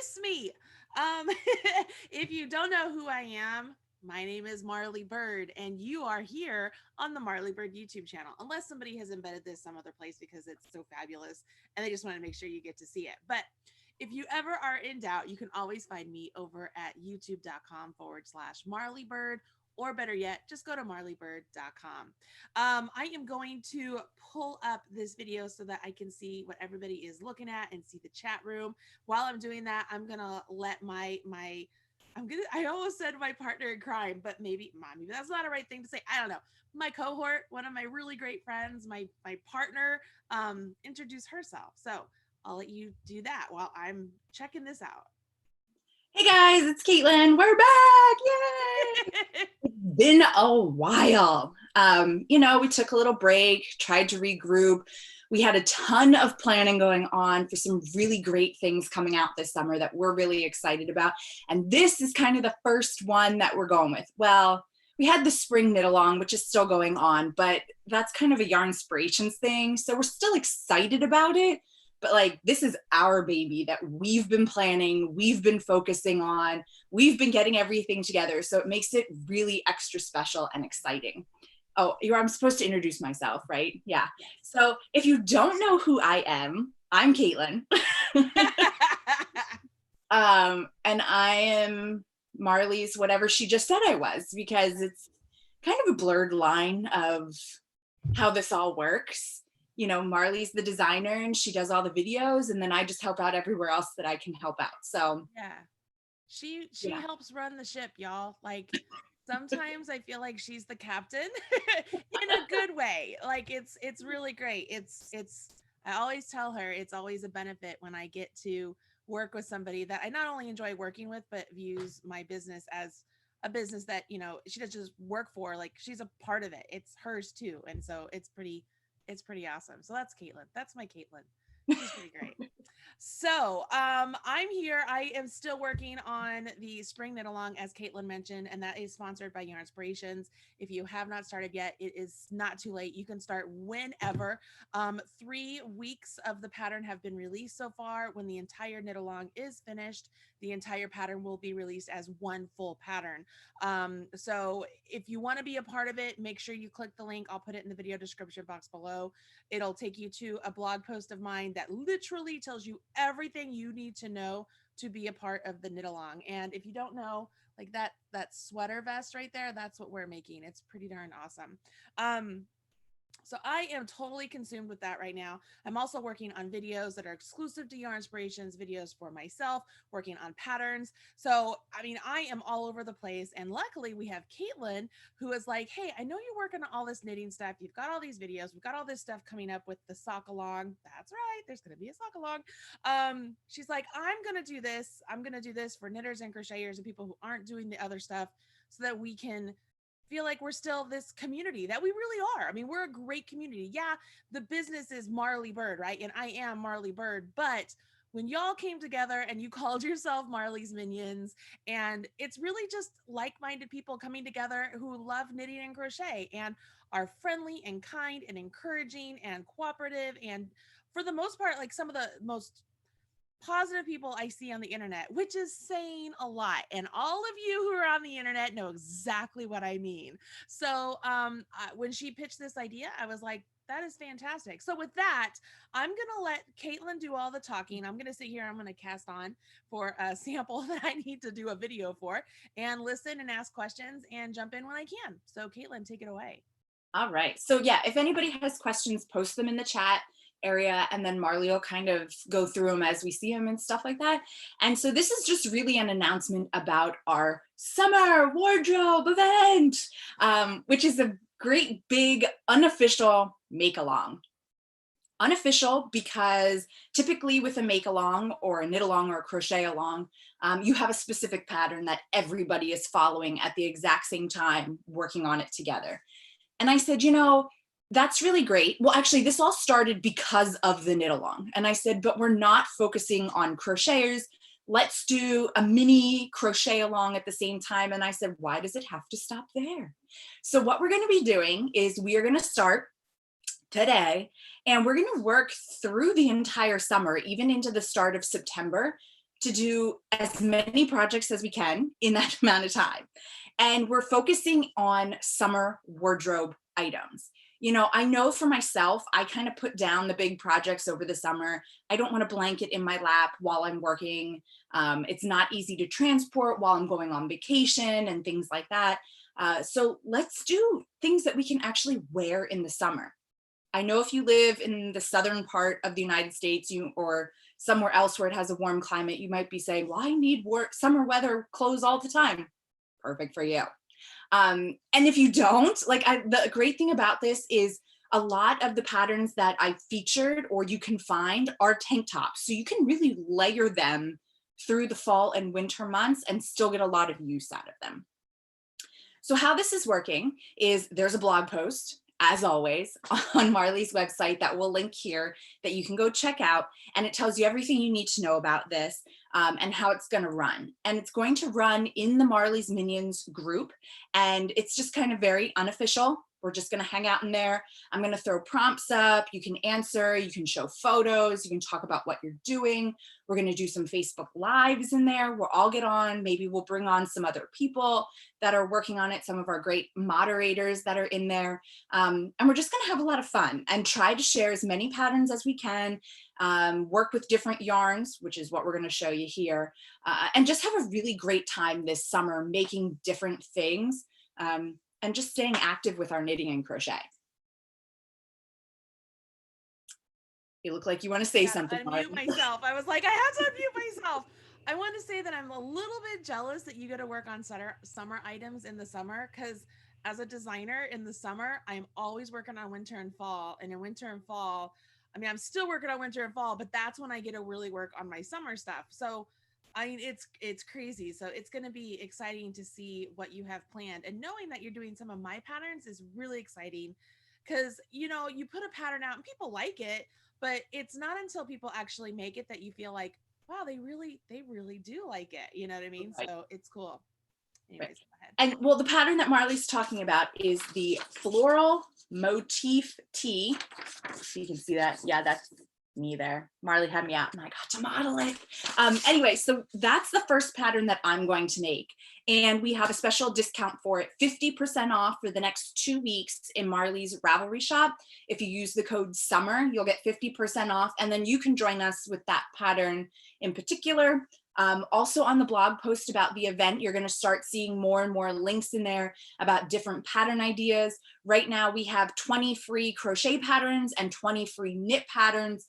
miss me. If you don't know who I am, my name is Marley Bird, and you are here on the Marley Bird YouTube channel. Unless somebody has embedded this some other place because it's so fabulous and they just want to make sure you get to see it. But if you ever are in doubt, you can always find me over at youtube.com/Marley Bird, or better yet, just go to marleybird.com. I am going to pull up this video so that I can see what everybody is looking at and see the chat room. While I'm doing that, I'm gonna let I almost said my partner in crime, but maybe that's not a right thing to say. I don't know. My cohort, one of my really great friends, my partner, introduce herself. So I'll let you do that while I'm checking this out. Hey guys, it's Katelyn. We're back. Yay! It's been a while. We took a little break, tried to regroup. We had a ton of planning going on for some really great things coming out this summer that we're really excited about. And this is kind of the first one that we're going with. Well, we had the spring knit along, which is still going on, but that's kind of a yarn inspirations thing. So we're still excited about it. But like, this is our baby that we've been planning, we've been focusing on, we've been getting everything together. So it makes it really extra special and exciting. Oh, I'm supposed to introduce myself, right? Yeah. So if you don't know who I am, I'm Katelyn. And I am Marley's whatever she just said I was, because it's kind of a blurred line of how this all works. Marley's the designer and she does all the videos, and then I just help out everywhere else that I can help out. So yeah, she helps run the ship, y'all. Like sometimes I feel like she's the captain in a good way. Like it's really great. I always tell her it's always a benefit when I get to work with somebody that I not only enjoy working with, but views my business as a business that, she doesn't just work for, like she's a part of it. It's hers too. And so it's pretty awesome. So that's Katelyn. That's my Katelyn. She's pretty great. So I'm here. I am still working on the spring knit along, as Katelyn mentioned, and that is sponsored by Yarn Inspirations. If you have not started yet, it is not too late. You can start whenever. 3 weeks of the pattern have been released so far. When the entire knit along is finished, the entire pattern will be released as one full pattern. So if you want to be a part of it, make sure you click the link. I'll put it in the video description box below. It'll take you to a blog post of mine that literally tells you everything you need to know to be a part of the knit along. And if you don't know, like that sweater vest right there, that's what we're making. It's pretty darn awesome. So I am totally consumed with that right now. I'm also working on videos that are exclusive to Yarn Inspirations, videos for myself, working on patterns. So, I mean, I am all over the place. And luckily we have Katelyn, who is like, hey, I know you're working on all this knitting stuff. You've got all these videos. We've got all this stuff coming up with the sock along. That's right. There's going to be a sock along. She's like, I'm going to do this. I'm going to do this for knitters and crocheters and people who aren't doing the other stuff so that we can feel like we're still this community that we really are. I mean, we're a great community. Yeah, the business is Marley Bird, right? And I am Marley Bird, but when y'all came together and you called yourself Marley's Minions, and it's really just like-minded people coming together who love knitting and crochet and are friendly and kind and encouraging and cooperative, and for the most part, like some of the most positive people I see on the internet, which is saying a lot. And all of you who are on the internet know exactly what I mean. So when she pitched this idea, I was like, that is fantastic. So with that, I'm going to let Katelyn do all the talking. I'm going to sit here. I'm going to cast on for a sample that I need to do a video for, and listen and ask questions and jump in when I can. So Katelyn, take it away. All right. So yeah, if anybody has questions, post them in the chat area, and then Marley will kind of go through them as we see them and stuff like that. And so this is just really an announcement about our summer wardrobe event, which is a great big unofficial make along. Unofficial because typically with a make along or a knit along or a crochet along, you have a specific pattern that everybody is following at the exact same time, working on it together. And I said, that's really great. Well, actually, this all started because of the knit along. And I said, but we're not focusing on crocheters. Let's do a mini crochet along at the same time. And I said, why does it have to stop there? So what we're going to be doing is we are going to start today, and we're going to work through the entire summer, even into the start of September, to do as many projects as we can in that amount of time. And we're focusing on summer wardrobe items. You know, I know for myself, I kind of put down the big projects over the summer. I don't want a blanket in my lap while I'm working. It's not easy to transport while I'm going on vacation and things like that. So let's do things that we can actually wear in the summer. I know if you live in the southern part of the United States or somewhere else where it has a warm climate, you might be saying, well, I need summer weather clothes all the time. Perfect for you. And if you don't, like the great thing about this is a lot of the patterns that I featured or you can find are tank tops. So you can really layer them through the fall and winter months and still get a lot of use out of them. So how this is working is there's a blog post, as always, on Marley's website that we'll link here that you can go check out. And it tells you everything you need to know about this and how it's going to run. And it's going to run in the Marley's Minions group. And it's just kind of very unofficial. We're just going to hang out in there. I'm going to throw prompts up. You can answer, you can show photos, you can talk about what you're doing. We're going to do some Facebook Lives in there. We'll all get on. Maybe we'll bring on some other people that are working on it, some of our great moderators that are in there. And we're just going to have a lot of fun and try to share as many patterns as we can, work with different yarns, which is what we're going to show you here, and just have a really great time this summer making different things. And just staying active with our knitting and crochet. You look like you want to say something. Unmute myself. I was like, I have to unmute myself. I want to say that I'm a little bit jealous that you get to work on summer items in the summer, because as a designer in the summer, I'm always working on winter and fall. And in winter and fall, I mean, I'm still working on winter and fall, but that's when I get to really work on my summer stuff. So I mean, it's crazy. So it's going to be exciting to see what you have planned, and knowing that you're doing some of my patterns is really exciting, because, you know, you put a pattern out and people like it, but it's not until people actually make it that you feel like, wow, they really do like it. You know what I mean? Right. So it's cool. Anyways, right. Go ahead. And well, the pattern that Marley's talking about is the Floral Motif Tee. So you can see that. Yeah, that's me there. Marley had me out and I got to model it. Anyway, so that's the first pattern that I'm going to make. And we have a special discount for it, 50% off for the next 2 weeks in Marley's Ravelry shop. If you use the code SUMMER, you'll get 50% off. And then you can join us with that pattern in particular. Also on the blog post about the event, you're going to start seeing more and more links in there about different pattern ideas. Right now we have 20 free crochet patterns and 20 free knit patterns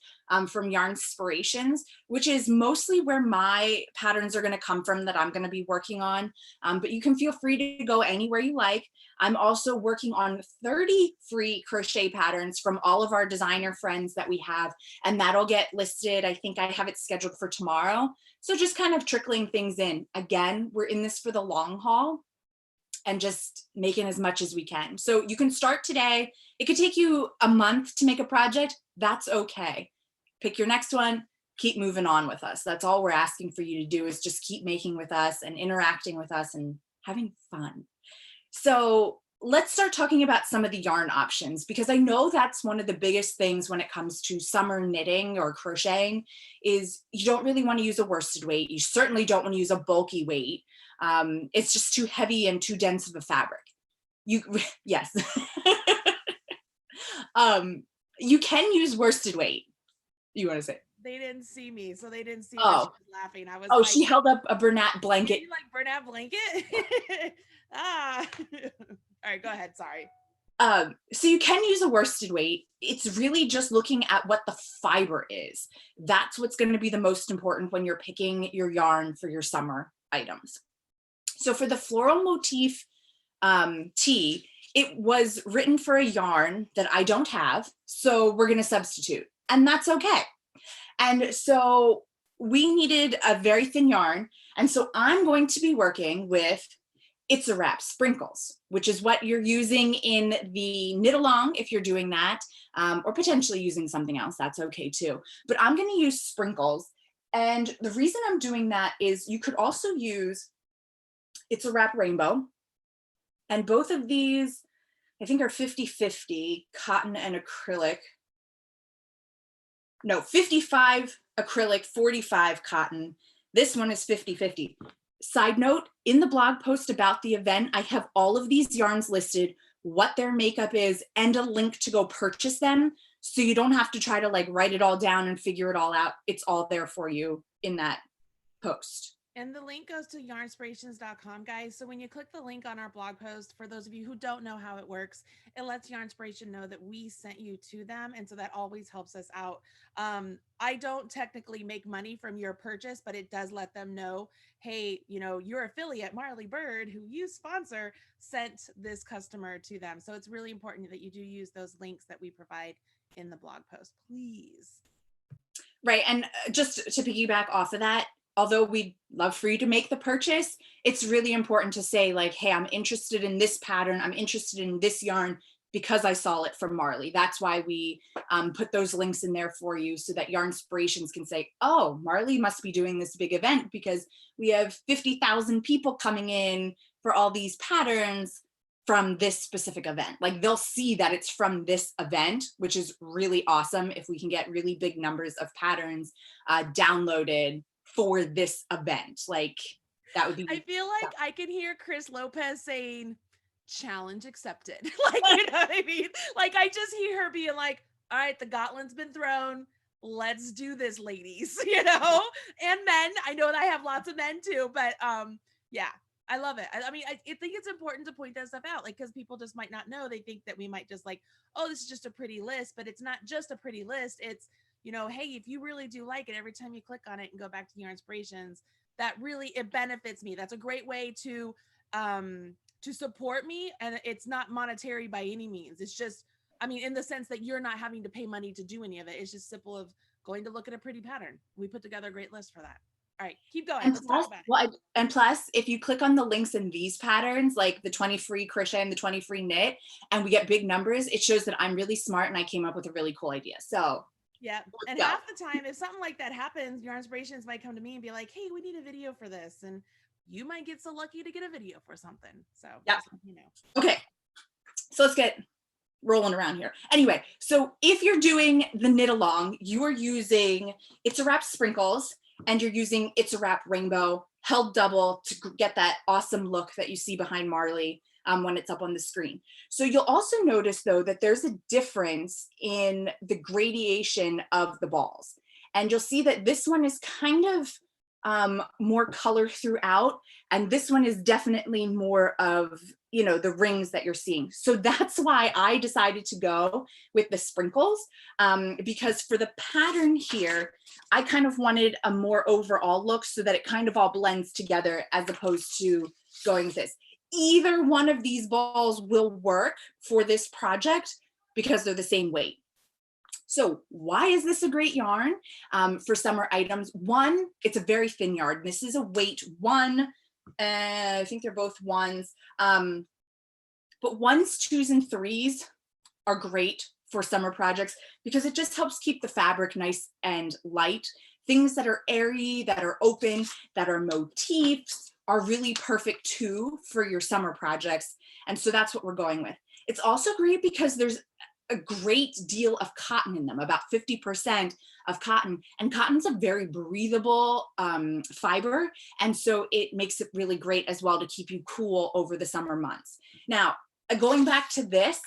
from Yarnspirations, which is mostly where my patterns are going to come from that I'm going to be working on. But you can feel free to go anywhere you like. I'm also working on 30 free crochet patterns from all of our designer friends that we have, and that'll get listed. I think I have it scheduled for tomorrow. So just kind of trickling things in. Again, we're in this for the long haul and just making as much as we can. So you can start today. It could take you a month to make a project. That's okay. Pick your next one, keep moving on with us. That's all we're asking for you to do, is just keep making with us and interacting with us and having fun. So let's start talking about some of the yarn options, because I know that's one of the biggest things when it comes to summer knitting or crocheting is you don't really want to use a worsted weight. You certainly don't want to use a bulky weight. It's just too heavy and too dense of a fabric. Yes. You can use worsted weight. You want to say? They didn't see me, so they didn't see me. She was laughing. I was like, she held up a Burnett blanket. You like Burnett blanket? Ah. All right, go ahead. Sorry. So you can use a worsted weight. It's really just looking at what the fiber is. That's what's going to be the most important when you're picking your yarn for your summer items. So for the Floral Motif Tee, it was written for a yarn that I don't have, so we're going to substitute, and that's okay. And so we needed a very thin yarn, and so I'm going to be working with It's a Wrap Sprinkles, which is what you're using in the knit along if you're doing that, or potentially using something else, that's okay too. But I'm going to use Sprinkles, and the reason I'm doing that is you could also use It's a Wrap Rainbow, and both of these I think are 50-50 cotton and acrylic. No, 55 acrylic, 45 cotton. This one is 50-50. Side note, in the blog post about the event, I have all of these yarns listed, what their makeup is, and a link to go purchase them. So you don't have to try to like write it all down and figure it all out. It's all there for you in that post. And the link goes to yarnspirations.com, guys. So when you click the link on our blog post, for those of you who don't know how it works, it lets Yarnspiration know that we sent you to them. And so that always helps us out. I don't technically make money from your purchase, but it does let them know, hey, you know, your affiliate, Marley Bird, who you sponsor, sent this customer to them. So it's really important that you do use those links that we provide in the blog post, please. Right. And just to piggyback off of that, although we'd love for you to make the purchase, it's really important to say like, hey, I'm interested in this pattern. I'm interested in this yarn because I saw it from Marley. That's why we put those links in there for you so that Yarnspirations can say, oh, Marley must be doing this big event because we have 50,000 people coming in for all these patterns from this specific event. Like they'll see that it's from this event, which is really awesome if we can get really big numbers of patterns downloaded for this event. Like that would be, I feel like I can hear Chris Lopez saying challenge accepted. Like, you know what I mean? Like I just hear her being like, all right, the gauntlet's been thrown, let's do this, ladies. You know, and men. I know that I have lots of men too, but yeah, I love it. I mean, I think it's important to point that stuff out, like, because people just might not know. They think that we might just like, oh, this is just a pretty list, but it's not just a pretty list. It's, you know, hey, if you really do like it, every time you click on it and go back to your inspirations, that really, it benefits me. That's a great way to support me. And it's not monetary by any means. It's just, I mean, in the sense that you're not having to pay money to do any of it. It's just simple of going to look at a pretty pattern. We put together a great list for that. All right, keep going. And Let's plus, talk about it. well, and plus, if you click on the links in these patterns, like the 20 free crochet and the 20 free knit, and we get big numbers, it shows that I'm really smart and I came up with a really cool idea. So yeah, and half the time, if something like that happens, your inspirations might come to me and be like, hey, we need a video for this. And you might get so lucky to get a video for something. So, yeah, you know. Okay, so let's get rolling around here. Anyway, so if you're doing the knit along, you are using It's a Wrap Sprinkles and you're using It's a Wrap Rainbow held double to get that awesome look that you see behind Marley when it's up on the screen. So you'll also notice though that there's a difference in the gradation of the balls. And you'll see that this one is kind of more color throughout, and this one is definitely more of, you know, the rings that you're seeing. So that's why I decided to go with the sprinkles, because for the pattern here, I kind of wanted a more overall look so that it kind of all blends together as opposed to going with this. Either one of these balls will work for this project because they're the same weight. So why is this a great yarn for summer items? One, it's a very thin yarn. This is a weight one. I think they're both ones. But ones, twos, and threes are great for summer projects because it just helps keep the fabric nice and light. Things that are airy, that are open, that are motifs are really perfect too for your summer projects. And so that's what we're going with. It's also great because there's a great deal of cotton in them, about 50% of cotton, and cotton's a very breathable fiber, and so it makes it really great as well to keep you cool over the summer months. Now, going back to this,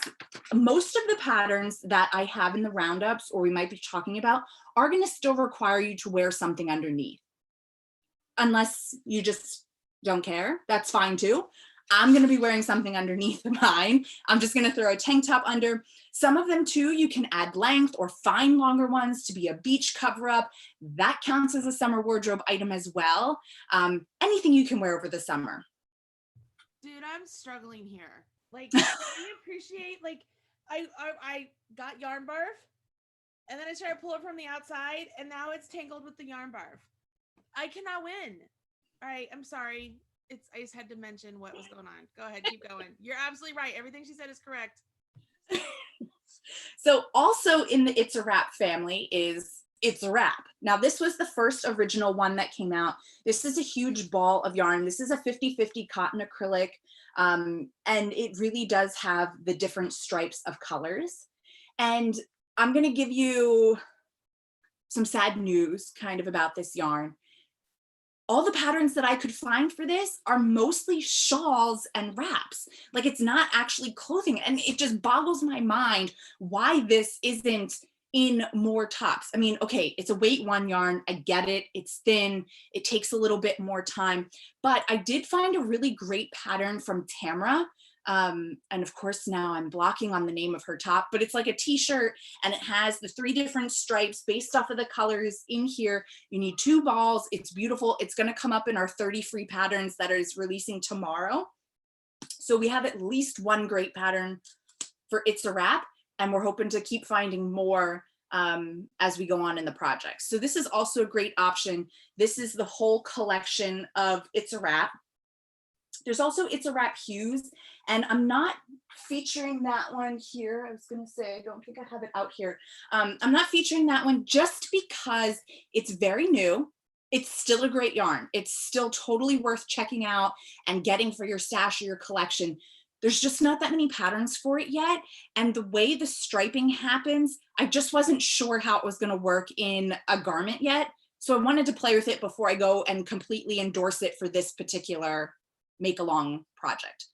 most of the patterns that I have in the roundups, or we might be talking about, are going to still require you to wear something underneath, unless you just don't care. That's fine too. I'm going to be wearing something underneath mine. I'm just going to throw a tank top under. Some of them too, you can add length or find longer ones to be a beach cover up. That counts as a summer wardrobe item as well. Anything you can wear over the summer. Dude, I'm struggling here. Like, can you appreciate, like, I got yarn barf and then I tried to pull it from the outside and now it's tangled with the yarn barf. I cannot win. All right, I'm sorry. I just had to mention what was going on. Go ahead, keep going. You're absolutely right. Everything she said is correct. So also in the It's a Wrap family is It's a Wrap. Now this was the first original one that came out. This is a huge ball of yarn. This is a 50-50 cotton acrylic. And it really does have the different stripes of colors. And I'm going to give you some sad news kind of about this yarn. all the patterns that I could find for this are mostly shawls and wraps. Like it's not actually clothing. And it just boggles my mind why this isn't in more tops. I mean, okay, it's a weight one yarn. I get it. It's thin. It takes a little bit more time, but I did find a really great pattern from Tamara. And of course now I'm blocking on the name of her top, but it's like a t-shirt and it has the 3 different stripes based off of the colors in here. You need 2 balls. It's beautiful. It's going to come up in our 30 free patterns that is releasing tomorrow. So we have at least one great pattern for It's a Wrap, and we're hoping to keep finding more as we go on in the project. So this is also a great option. This is the whole collection of It's a Wrap. There's also It's a Wrap Hues, and I'm not featuring that one here. I was gonna say, I don't think I have it out here. I'm not featuring that one just because it's very new. It's still a great yarn. It's still totally worth checking out and getting for your stash or your collection. There's just not that many patterns for it yet. And the way the striping happens, I just wasn't sure how it was gonna work in a garment yet. So I wanted to play with it before I go and completely endorse it for this particular make along project.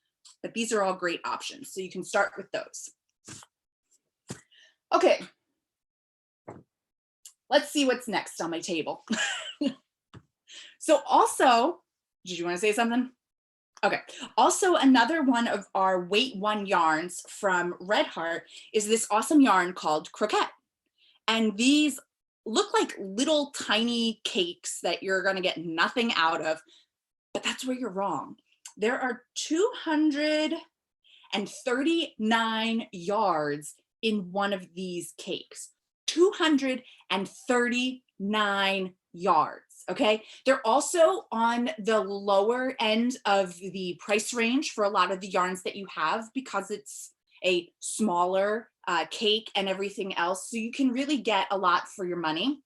But these are all great options, so you can start with those. Okay, let's see what's next on my table. So also, did you want to say something? Okay, also another one of our weight one yarns from Red Heart is this awesome yarn called Crochet. And these look like little tiny cakes that you're gonna get nothing out of, but that's where you're wrong. There are 239 yards in one of these cakes. 239 yards, okay? They're also on the lower end of the price range for a lot of the yarns that you have because it's a smaller cake and everything else. So you can really get a lot for your money.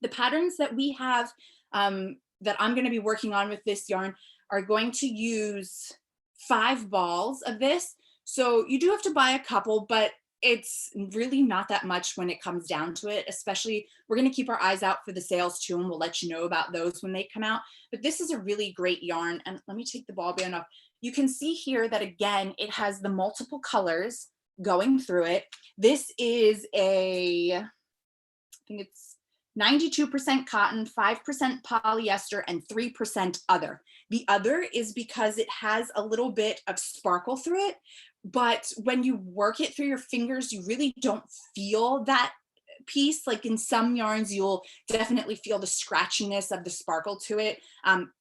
The patterns that we have that I'm gonna be working on with this yarn are going to use 5 balls of this. So you do have to buy a couple, but it's really not that much when it comes down to it. Especially, we're going to keep our eyes out for the sales too, and we'll let you know about those when they come out. But this is a really great yarn. And let me take the ball band off. You can see here that again, it has the multiple colors going through it. This is I think it's 92% cotton, 5% polyester, and 3% other. The other is because it has a little bit of sparkle through it, but when you work it through your fingers, you really don't feel that piece. Like in some yarns, you'll definitely feel the scratchiness of the sparkle to it.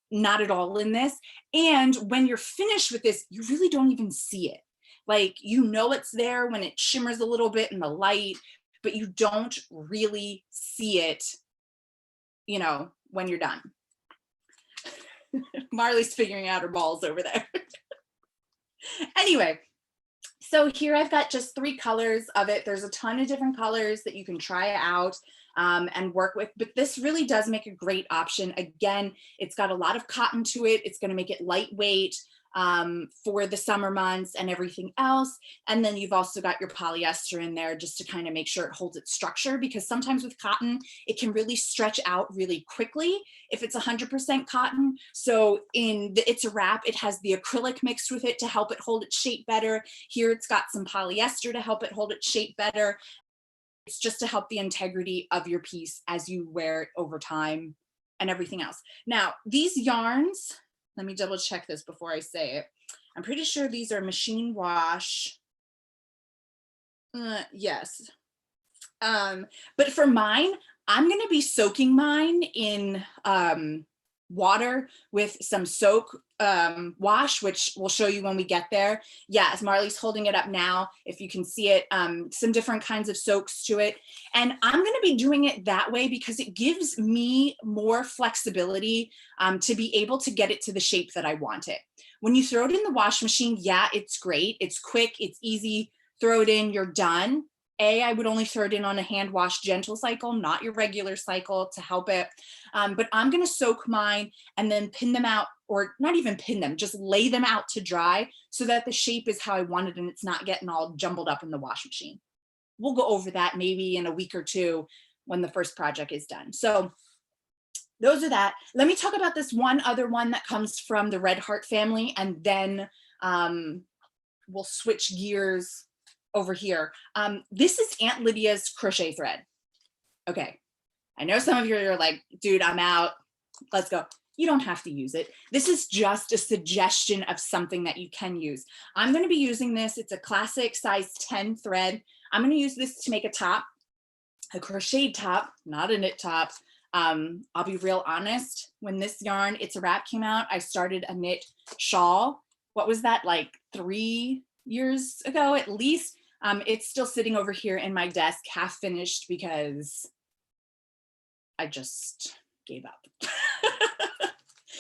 Not at all in this. And when you're finished with this, you really don't even see it. Like, you know it's there when it shimmers a little bit in the light, but you don't really see it, you know, when you're done. Marley's figuring out her balls over there. Anyway, so here I've got just 3 colors of it. There's a ton of different colors that you can try out and work with, but this really does make a great option. Again, it's got a lot of cotton to it. It's going to make it lightweight for the summer months and everything else. And then you've also got your polyester in there just to kind of make sure it holds its structure, because sometimes with cotton, it can really stretch out really quickly if it's 100% cotton. So in the It's a Wrap, it has the acrylic mixed with it to help it hold its shape better. Here it's got some polyester to help it hold its shape better. It's just to help the integrity of your piece as you wear it over time and everything else. Now, these yarns, let me double check this before I say it. I'm pretty sure these are machine wash. Yes. But for mine, I'm going to be soaking mine in water with some soak wash, which we'll show you when we get there. Yeah, as Marley's holding it up now, if you can see it, some different kinds of soaks to it. And I'm going to be doing it that way because it gives me more flexibility to be able to get it to the shape that I want it. When you throw it in the wash machine, yeah, it's great. It's quick, it's easy. Throw it in, you're done. I would only throw it in on a hand wash gentle cycle, not your regular cycle, to help it. But I'm going to soak mine and then pin them out, or not even pin them, just lay them out to dry so that the shape is how I want it and it's not getting all jumbled up in the wash machine. We'll go over that maybe in a week or two when the first project is done. So those are that. Let me talk about this one other one that comes from the Red Heart family, and then we'll switch gears over here. This is Aunt Lydia's crochet thread. Okay, I know some of you are like, dude, I'm out, let's go. You don't have to use it. This is just a suggestion of something that you can use. I'm going to be using this. It's a classic size 10 thread. I'm going to use this to make a top, a crocheted top, not a knit top. I'll be real honest, when this yarn, It's a Wrap, came out, I started a knit shawl. What was that, like 3 years ago at least? It's still sitting over here in my desk, half finished, because I just gave up.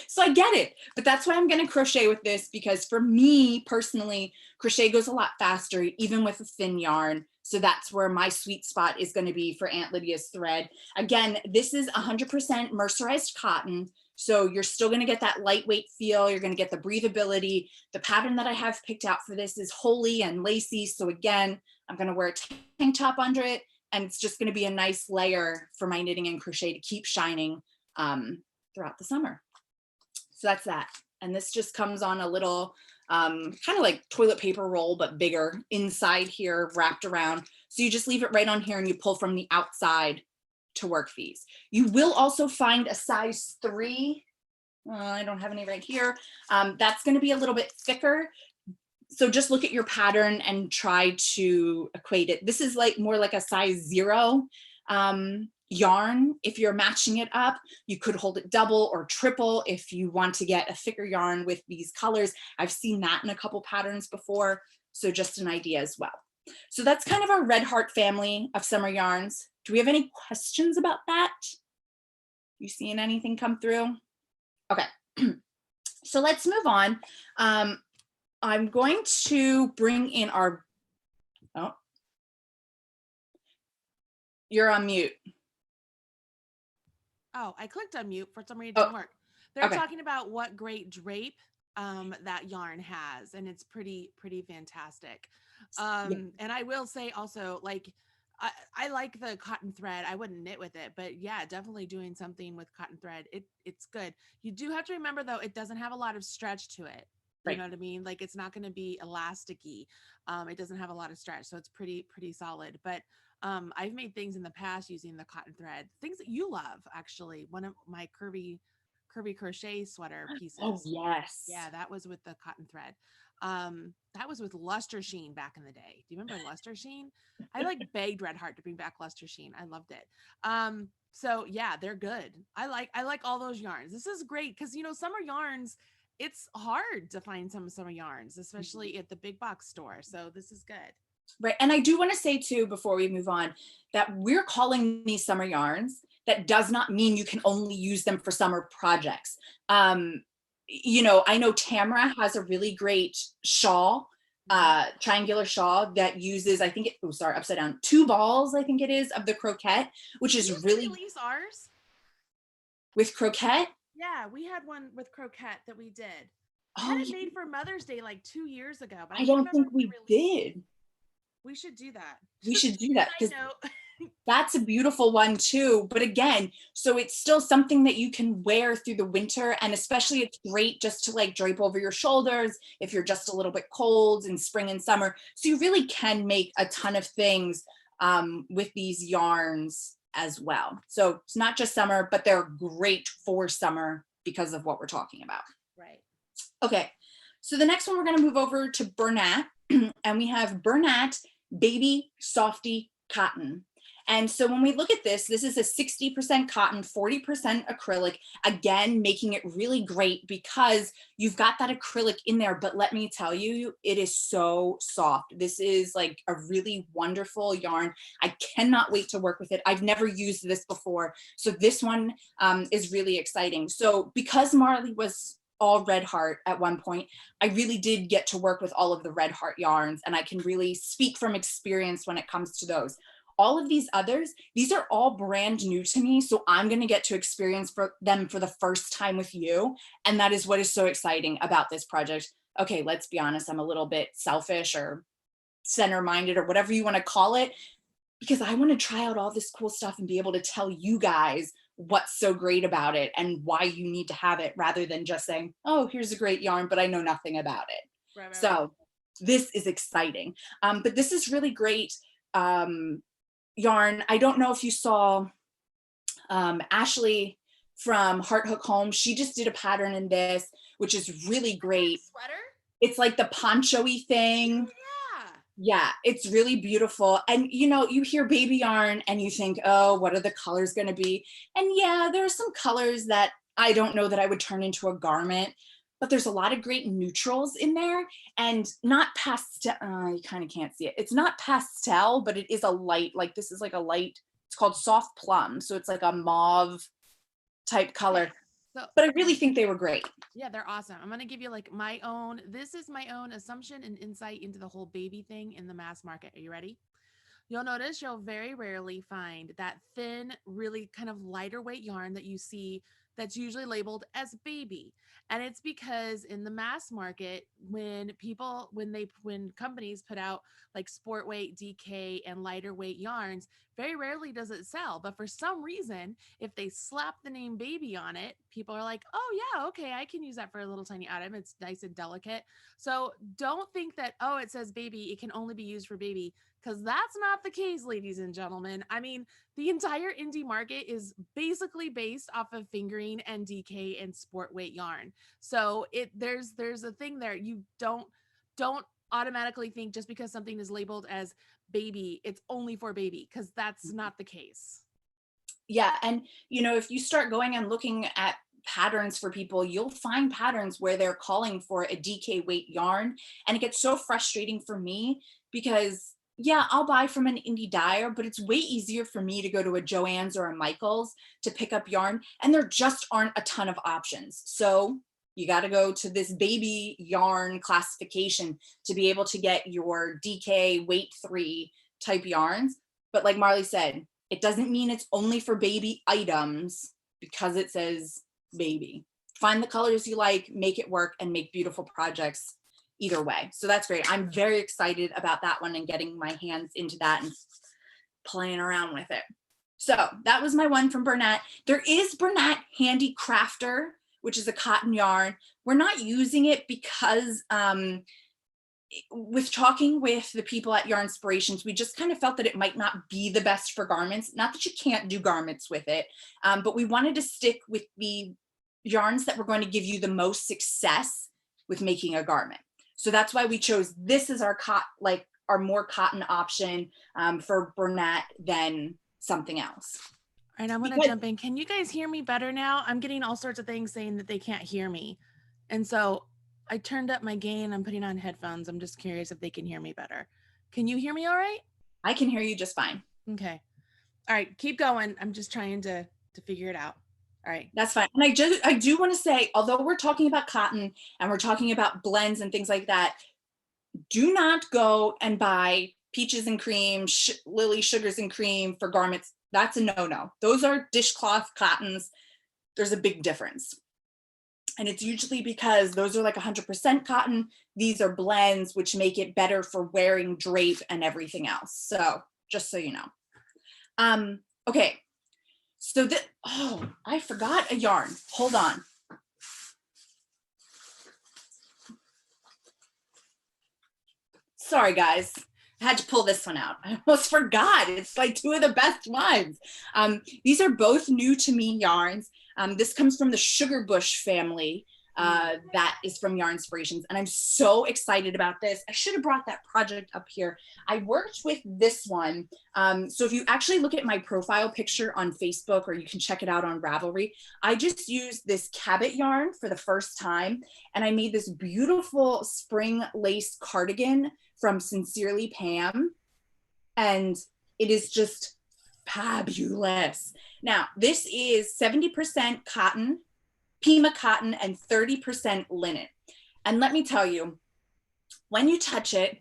So I get it, but that's why I'm going to crochet with this, because for me personally, crochet goes a lot faster, even with a thin yarn. So that's where my sweet spot is going to be for Aunt Lydia's thread. Again, this is 100% mercerized cotton. So you're still going to get that lightweight feel. You're going to get the breathability. The pattern that I have picked out for this is holey and lacy. So again, I'm going to wear a tank top under it, and it's just going to be a nice layer for my knitting and crochet to keep shining throughout the summer. So that's that. And this just comes on a little kind of like toilet paper roll, but bigger inside here, wrapped around. So you just leave it right on here and you pull from the outside to work these. You will also find a size 3. I don't have any right here. That's going to be a little bit thicker. So just look at your pattern and try to equate it. This is like more like a size 0 yarn. If you're matching it up, you could hold it double or triple if you want to get a thicker yarn with these colors. I've seen that in a couple patterns before, so just an idea as well. So that's kind of our Red Heart family of summer yarns. Do we have any questions about that? You seeing anything come through? Okay, so let's move on. I'm going to bring in our, oh, you're on mute. Oh, I clicked on mute. For some reason it didn't work. They're okay. talking about what great drape that yarn has, and it's pretty fantastic. And I will say also, like, I like the cotton thread. I wouldn't knit with it, but yeah, definitely doing something with cotton thread. It's good. You do have to remember though, it doesn't have a lot of stretch to it. You know what I mean? Like, it's not going to be elasticy. It doesn't have a lot of stretch, so it's pretty solid. But I've made things in the past using the cotton thread, things that you love, actually. One of my curvy crochet sweater pieces. Oh, yes. Yeah, that was with the cotton thread. That was with Luster Sheen back in the day. Do you remember Luster Sheen? I like begged Red Heart to bring back Luster Sheen. I loved it. So yeah, they're good. I like all those yarns. This is great because, you know, summer yarns, it's hard to find some summer yarns, especially at the big box store. So this is good. Right. And I do want to say too, before we move on, that we're calling these summer yarns. That does not mean you can only use them for summer projects. You know, I know Tamara has a really great shawl, triangular shawl that uses, I think, upside down, 2 balls, I think it is, of the croquette, which is really. Release ours? With croquette? Yeah, we had one with croquette that we did. Oh, had it made for Mother's Day like 2 years ago, but I don't think we did. We should do that. We should do that, because that's a beautiful one too. But again, so it's still something that you can wear through the winter, and especially it's great just to like drape over your shoulders if you're just a little bit cold in spring and summer. So you really can make a ton of things with these yarns as well. So it's not just summer, but they're great for summer because of what we're talking about. Right. Okay, so the next one we're going to move over to Burnett, and we have Burnett Baby Softy Cotton. And so when we look at this, this is a 60% cotton, 40% acrylic, again, making it really great because you've got that acrylic in there. But let me tell you, it is so soft. This is like a really wonderful yarn. I cannot wait to work with it. I've never used this before. So this one is really exciting. So because Marley was all Red Heart at one point, I really did get to work with all of the Red Heart yarns, and I can really speak from experience when it comes to those. All of these others, these are all brand new to me, so I'm going to get to experience them for the first time with you, and that is what is so exciting about this project. Okay, let's be honest, I'm a little bit selfish or center-minded or whatever you want to call it, because I want to try out all this cool stuff and be able to tell you guys what's so great about it and why you need to have it, rather than just saying, oh, here's a great yarn, but I know nothing about it. Right, right, So right. this is exciting. But this is really great yarn. I don't know if you saw Ashley from Heart Hook Home. She just did a pattern in this, which is really great. Sweater? It's like the poncho-y thing. Yeah. Yeah, it's really beautiful. And you know, you hear baby yarn and you think, oh, what are the colors going to be? And yeah, there are some colors that I don't know that I would turn into a garment, but there's a lot of great neutrals in there, and not pastel. You kind of can't see it. It's not pastel, but it is a light, like this is like a light, it's called soft plum. So it's like a mauve type color. So, but I really think they were great. Yeah, they're awesome. I'm going to give you like this is my own assumption and insight into the whole baby thing in the mass market. Are you ready? You'll notice you'll very rarely find that thin, really kind of lighter weight yarn that you see that's usually labeled as baby. And it's because in the mass market, when companies put out like sport weight, DK, and lighter weight yarns, very rarely does it sell. But for some reason, if they slap the name baby on it, people are like, oh yeah, okay, I can use that for a little tiny item. It's nice and delicate. So don't think that, oh, it says baby, it can only be used for baby, because that's not the case, ladies and gentlemen. I mean, the entire indie market is basically based off of fingering and DK and sport weight yarn. So there's a thing there. You don't automatically think just because something is labeled as baby, it's only for baby, because that's not the case. Yeah, and you know, if you start going and looking at patterns for people, you'll find patterns where they're calling for a DK weight yarn, and it gets so frustrating for me because yeah, I'll buy from an indie dyer, but it's way easier for me to go to a Joann's or a Michael's to pick up yarn, and there just aren't a ton of options. So you got to go to this baby yarn classification to be able to get your DK weight 3 type yarns. But like Marley said, it doesn't mean it's only for baby items because it says baby. Find the colors you like, make it work, and make beautiful projects either way. So that's great. I'm very excited about that one and getting my hands into that and playing around with it. So that was my one from Burnett. There is Burnett Handy Crafter, which is a cotton yarn. We're not using it because with talking with the people at Yarn Inspirations, we just kind of felt that it might not be the best for garments. Not that you can't do garments with it, but we wanted to stick with the yarns that were going to give you the most success with making a garment. So that's why we chose this as our more cotton option for Burnett than something else. All right, I'm going to jump in. Can you guys hear me better now? I'm getting all sorts of things saying that they can't hear me. And so I turned up my gain. I'm putting on headphones. I'm just curious if they can hear me better. Can you hear me all right? I can hear you just fine. Okay. All right, keep going. I'm just trying to figure it out. All right. That's fine. And I do want to say, although we're talking about cotton and we're talking about blends and things like that, do not go and buy peaches and cream, Lily sugars and cream for garments. That's a no-no. Those are dishcloth cottons. There's a big difference. And it's usually because those are like 100% cotton. These are blends, which make it better for wearing, drape, and everything else. So just so you know. Okay. So I forgot a yarn. Hold on. Sorry, guys. I had to pull this one out. I almost forgot. It's like two of the best ones. These are both new to me yarns. This comes from the Sugarbush family. That is from Yarn Inspirations, and I'm so excited about this. I should have brought that project up here. I worked with this one. So if you actually look at my profile picture on Facebook, or you can check it out on Ravelry, I just used this Cabot yarn for the first time, and I made this beautiful spring lace cardigan from Sincerely Pam, and it is just fabulous. Now, this is 70% cotton, Pima cotton, and 30% linen. And let me tell you, when you touch it,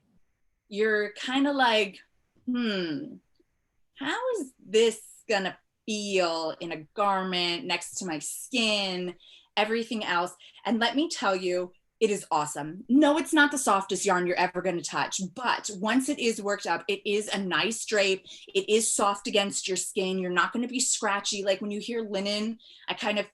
you're kind of like, how is this gonna feel in a garment next to my skin, everything else? And let me tell you, It is awesome. No, it's not the softest yarn you're ever going to touch, but once it is worked up, it is a nice drape. It is soft against your skin. You're not going to be scratchy. Like when you hear linen, I kind of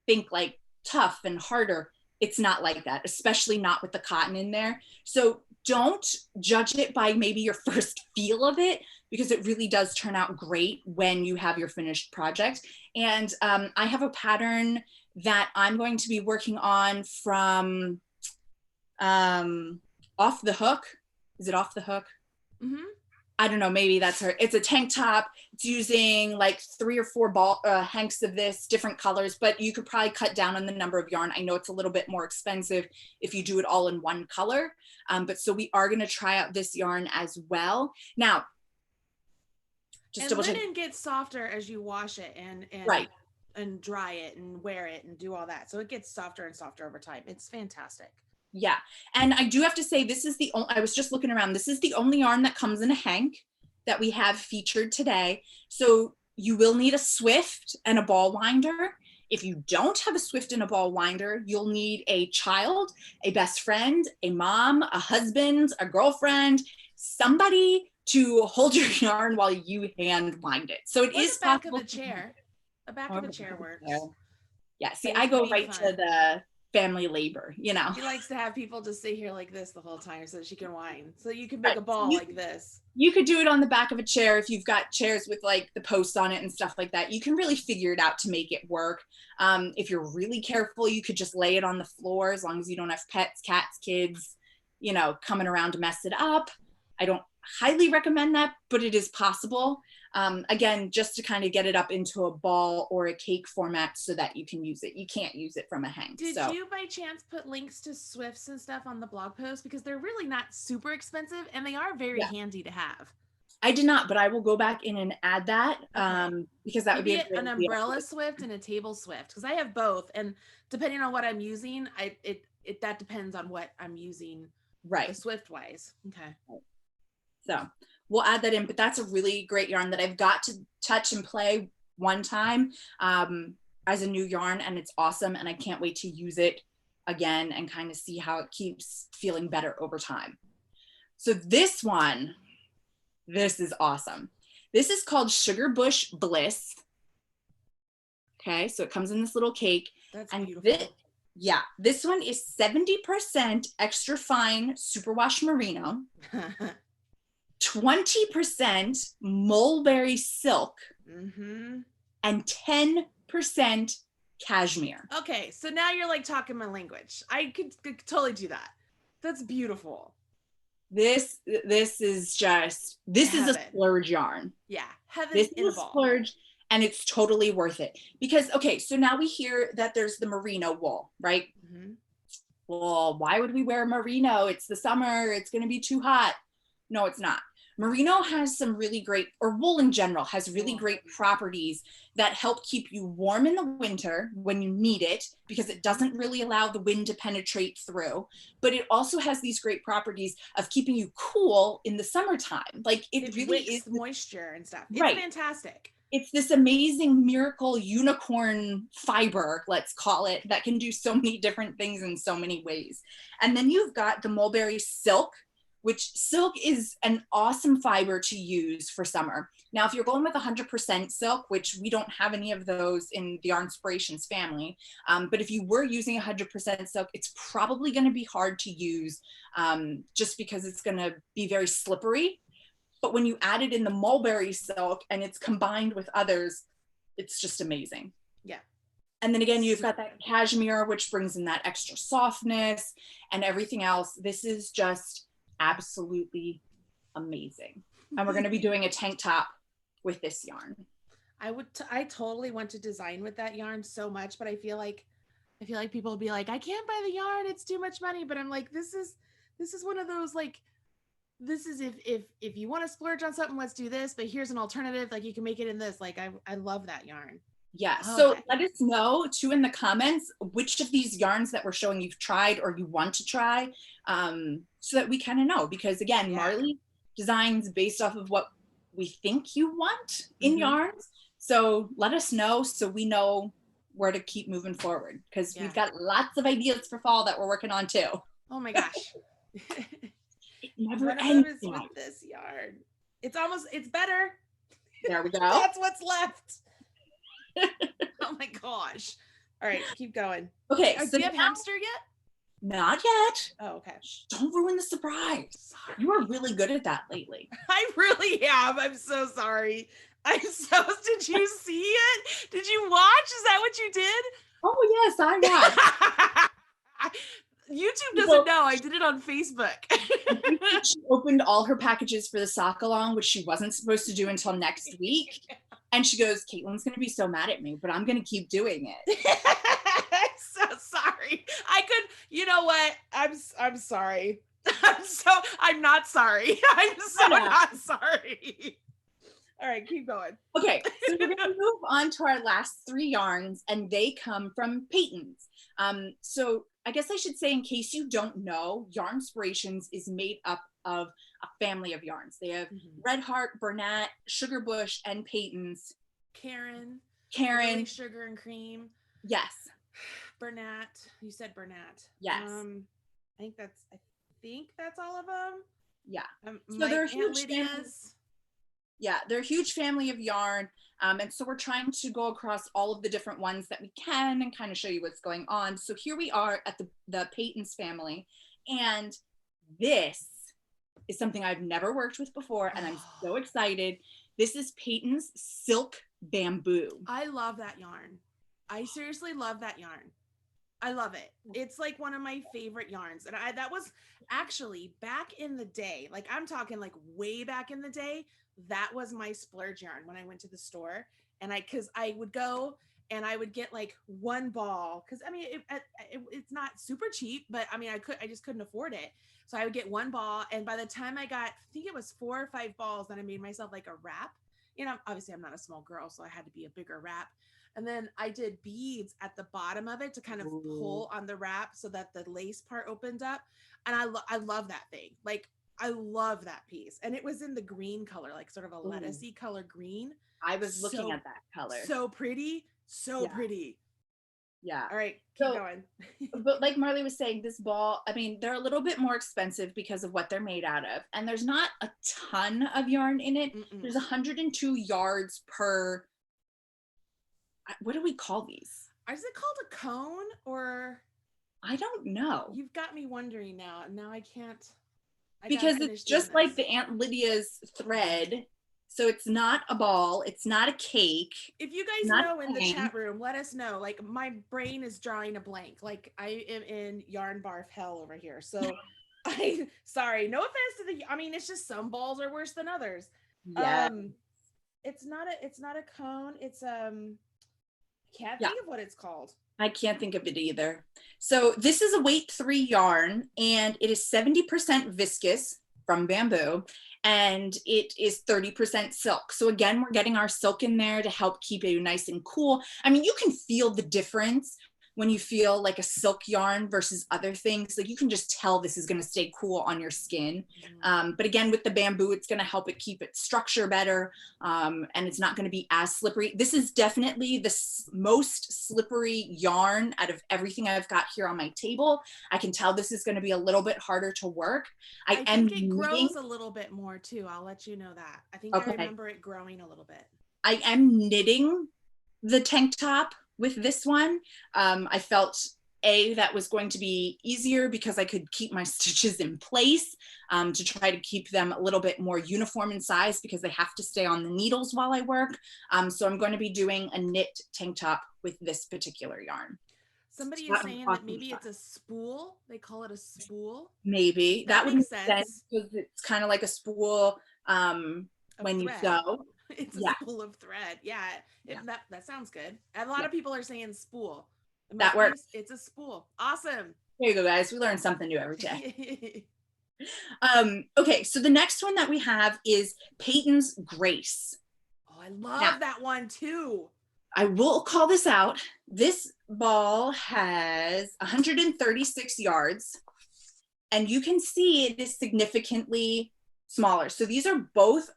think like tough and harder. It's not like that, especially not with the cotton in there. So don't judge it by maybe your first feel of it, because it really does turn out great when you have your finished project. And I have a pattern that I'm going to be working on from Off the Hook. Is it Off the Hook? Mm-hmm. I don't know, maybe that's her. It's a tank top. It's using like 3 or 4 hanks of this, different colors, but you could probably cut down on the number of yarn. I know it's a little bit more expensive if you do it all in one color. But so we are gonna try out this yarn as well. Now, just double check. Linen gets softer as you wash it and right. And dry it and wear it and do all that. So it gets softer and softer over time. It's fantastic. Yeah. And I do have to say, this is the only, I was just looking around, this is the only yarn that comes in a hank that we have featured today. So you will need a Swift and a ball winder. If you don't have a Swift and a ball winder, you'll need a child, a best friend, a mom, a husband, a girlfriend, somebody to hold your yarn while you hand wind it. So it is the back of the chair. The back of the chair works. Yeah. See, I go right to the family labor, you know. She likes to have people just sit here like this the whole time so that she can whine. So you can make a ball like this. You could do it on the back of a chair if you've got chairs with like the posts on it and stuff like that. You can really figure it out to make it work. If you're really careful, you could just lay it on the floor, as long as you don't have pets, cats, kids, you know, coming around to mess it up. I don't highly recommend that, but it is possible. Again, just to kind of get it up into a ball or a cake format so that you can use it. You can't use it from a hank. Did you by chance put links to Swifts and stuff on the blog post? Because they're really not super expensive and they are very handy to have. I did not, but I will go back in and add that because that Maybe would be an umbrella Swift and a table Swift, because I have both, and depending on what I'm using, that depends on what I'm using. Right. Swift wise. Okay. So we'll add that in, but that's a really great yarn that I've got to touch and play one time as a new yarn, and it's awesome. And I can't wait to use it again and kind of see how it keeps feeling better over time. So this one, this is awesome. This is called Sugarbush Bliss. Okay, so it comes in this little cake. That's and beautiful. This one is 70% extra fine superwash merino. 20% mulberry silk, and 10% cashmere. Okay, so now you're like talking my language. I could totally do that. That's beautiful. This is just, this is a splurge yarn. Yeah, heaven this in is a splurge, and it's totally worth it. Because, okay, so now we hear that there's the merino wool, right? Well, why would we wear merino? It's the summer, it's gonna be too hot. No, it's not. Merino has some really great, or wool in general, has really great properties that help keep you warm in the winter when you need it, because it doesn't really allow the wind to penetrate through. But it also has these great properties of keeping you cool in the summertime. Like it really is moisture and stuff. It's fantastic. It's this amazing miracle unicorn fiber, let's call it, that can do so many different things in so many ways. And then you've got the mulberry silk, which silk is an awesome fiber to use for summer. Now, if you're going with 100% silk, which we don't have any of those in the Yarnspirations family, but if you were using 100% silk, it's probably going to be hard to use just because it's going to be very slippery. But when you add it in the mulberry silk and it's combined with others, it's just amazing. Yeah. And then again, you've got that cashmere, which brings in that extra softness and everything else. This is just absolutely amazing. And we're going to be doing a tank top with this yarn. I totally want to design with that yarn so much, but I feel like people will be like, I can't buy the yarn, it's too much money. But I'm like, this is one of those, like, this is if you want to splurge on something, let's do this, but here's an alternative, like you can make it in this. Like I love that yarn. Yeah. So let us know too in the comments which of these yarns that we're showing you've tried or you want to try, so that we kind of know, because again, Marley designs based off of what we think you want in yarns. So let us know so we know where to keep moving forward, because Yeah. we've got lots of ideas for fall that we're working on too. Oh my gosh. It never One of ends. them is with this yarn. It's better. There we go. That's what's left. Oh my gosh. All right, keep going. Okay. Do you have hamster yet? Not yet. Oh, okay. Don't ruin the surprise. Sorry. You are really good at that lately. I really am. I'm so sorry. Did you see it? Did you watch? Is that what you did? Oh yes, I watched. YouTube doesn't know. I did it on Facebook. She opened all her packages for the sock along, which she wasn't supposed to do until next week. And she goes, Katelyn's going to be so mad at me, but I'm going to keep doing it. I'm so sorry. You know what? I'm sorry. I'm not sorry. I'm so not sorry. All right, keep going. Okay, so we're going to move on to our last 3 yarns, and they come from Peyton's. So I guess I should say, in case you don't know, Yarnspirations is made up of a family of yarns. They have Red Heart, Burnett, Sugarbush, and Peyton's. Karen. Really sugar and cream. Yes. Burnett. You said Burnett. Yes. I think that's all of them. Yeah. So they're huge Lydia's. Yeah, they're a huge family of yarn. And so we're trying to go across all of the different ones that we can and kind of show you what's going on. So here we are at the Peyton's family. And this is something I've never worked with before, and I'm so excited. This is Peyton's Silk Bamboo. I love that yarn. I seriously love that yarn. I love it. It's like one of my favorite yarns. And that was actually back in the day, like I'm talking like way back in the day, that was my splurge yarn when I went to the store. And cause I would go and I would get like one ball. Cause I mean, it's not super cheap, but I mean, I just couldn't afford it. So I would get one ball. And by the time I think it was 4 or 5 balls, then I made myself like a wrap. You know, obviously I'm not a small girl, so I had to be a bigger wrap. And then I did beads at the bottom of it to kind of pull on the wrap so that the lace part opened up. And I love that thing. Like, I love that piece. And it was in the green color, like sort of a lettucey color green. I was looking at that color. So pretty. So pretty. Yeah. All right, keep going. But like Marley was saying, this ball, I mean, they're a little bit more expensive because of what they're made out of. And there's not a ton of yarn in it. There's 102 yards per, what do we call these? Is it called a cone or? I don't know. You've got me wondering now. Now I can't. Because it's just like the Aunt Lydia's thread. So it's not a ball. It's not a cake. If you guys know in the chat room, let us know. Like, my brain is drawing a blank. Like, I am in yarn barf hell over here. So sorry, no offense to I mean, it's just some balls are worse than others. Yeah. It's not a cone. It's can't think of what it's called. I can't think of it either. So this is a weight 3 yarn, and it is 70% viscous from bamboo, and it is 30% silk. So again, we're getting our silk in there to help keep it nice and cool. I mean, you can feel the difference when you feel like a silk yarn versus other things. Like, you can just tell this is going to stay cool on your skin. But again, with the bamboo, it's going to help it keep its structure better, and it's not going to be as slippery. This is definitely the most slippery yarn out of everything I've got here on my table. I can tell this is going to be a little bit harder to work. I think it grows a little bit more too. I'll let you know that. I think I remember it growing a little bit. I am knitting the tank top with this one. I felt that was going to be easier because I could keep my stitches in place to try to keep them a little bit more uniform in size, because they have to stay on the needles while I work. So I'm going to be doing a knit tank top with this particular yarn. Somebody is saying that maybe it's a spool. They call it a spool. Maybe that would make sense because it's kind of like a spool when you sew. It's a spool of thread. Yeah. That sounds good. A lot of people are saying spool. That works. It's a spool. Awesome. There you go, guys. We learn something new every day. Okay, so the next one that we have is Peyton's Grace. Oh, I love that one too. I will call this out. This ball has 136 yards, and you can see it is significantly smaller. So these are both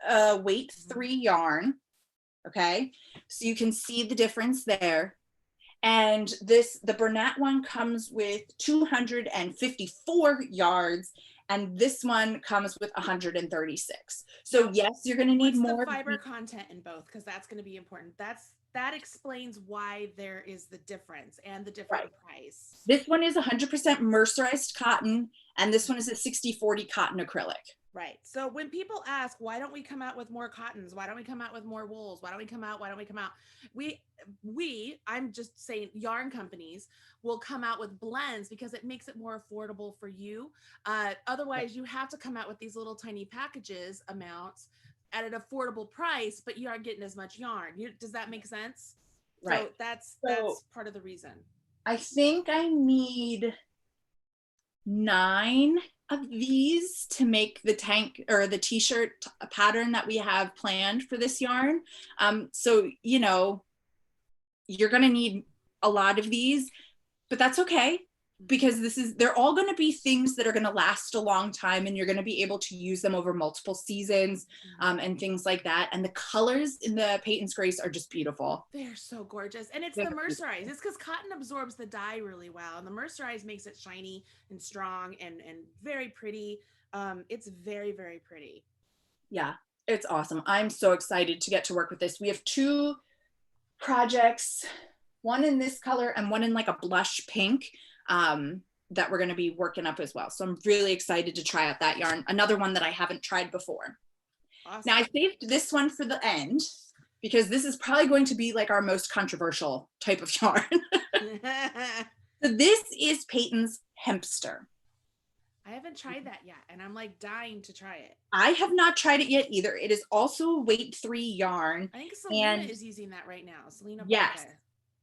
weight 3 yarn. Okay, so you can see the difference there. And the Burnett one comes with 254 yards, and this one comes with 136. So yes, you're going to need more. What's the fiber content in both? Because that's going to be important. That explains why there is the difference and the different price. This one is 100% mercerized cotton, and this one is a 60/40 cotton acrylic. Right. So when people ask, why don't we come out with more cottons? Why don't we come out with more wools? Why don't we come out? I'm just saying yarn companies will come out with blends because it makes it more affordable for you. Otherwise, you have to come out with these little tiny packages amounts at an affordable price, but you aren't getting as much yarn. Does that make sense? Right. So that's part of the reason. I think I need 9 of these to make the tank or the t-shirt pattern that we have planned for this yarn. So, you know, you're going to need a lot of these, but that's okay, because they're all going to be things that are going to last a long time, and you're going to be able to use them over multiple seasons, and things like that. And the colors in the Peyton's Grace are just beautiful. They're so gorgeous. And it's the mercerized. It's because cotton absorbs the dye really well, and the mercerized makes it shiny and strong and very pretty. It's very, very pretty. Yeah, it's awesome. I'm so excited to get to work with this. We have 2 projects, one in this color and one in like a blush pink, that we're going to be working up as well. So I'm really excited to try out that yarn. Another one that I haven't tried before. Awesome. Now I saved this one for the end because this is probably going to be like our most controversial type of yarn. So this is Peyton's Hipster. I haven't tried that yet, and I'm like dying to try it. I have not tried it yet either. It is also weight 3 yarn. I think Selena is using that right now. Selena. Yes.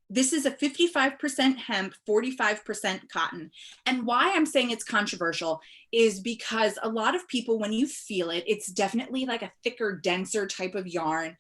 This is a 55% hemp, 45% cotton. And why I'm saying it's controversial is because a lot of people, when you feel it, it's definitely like a thicker, denser type of yarn.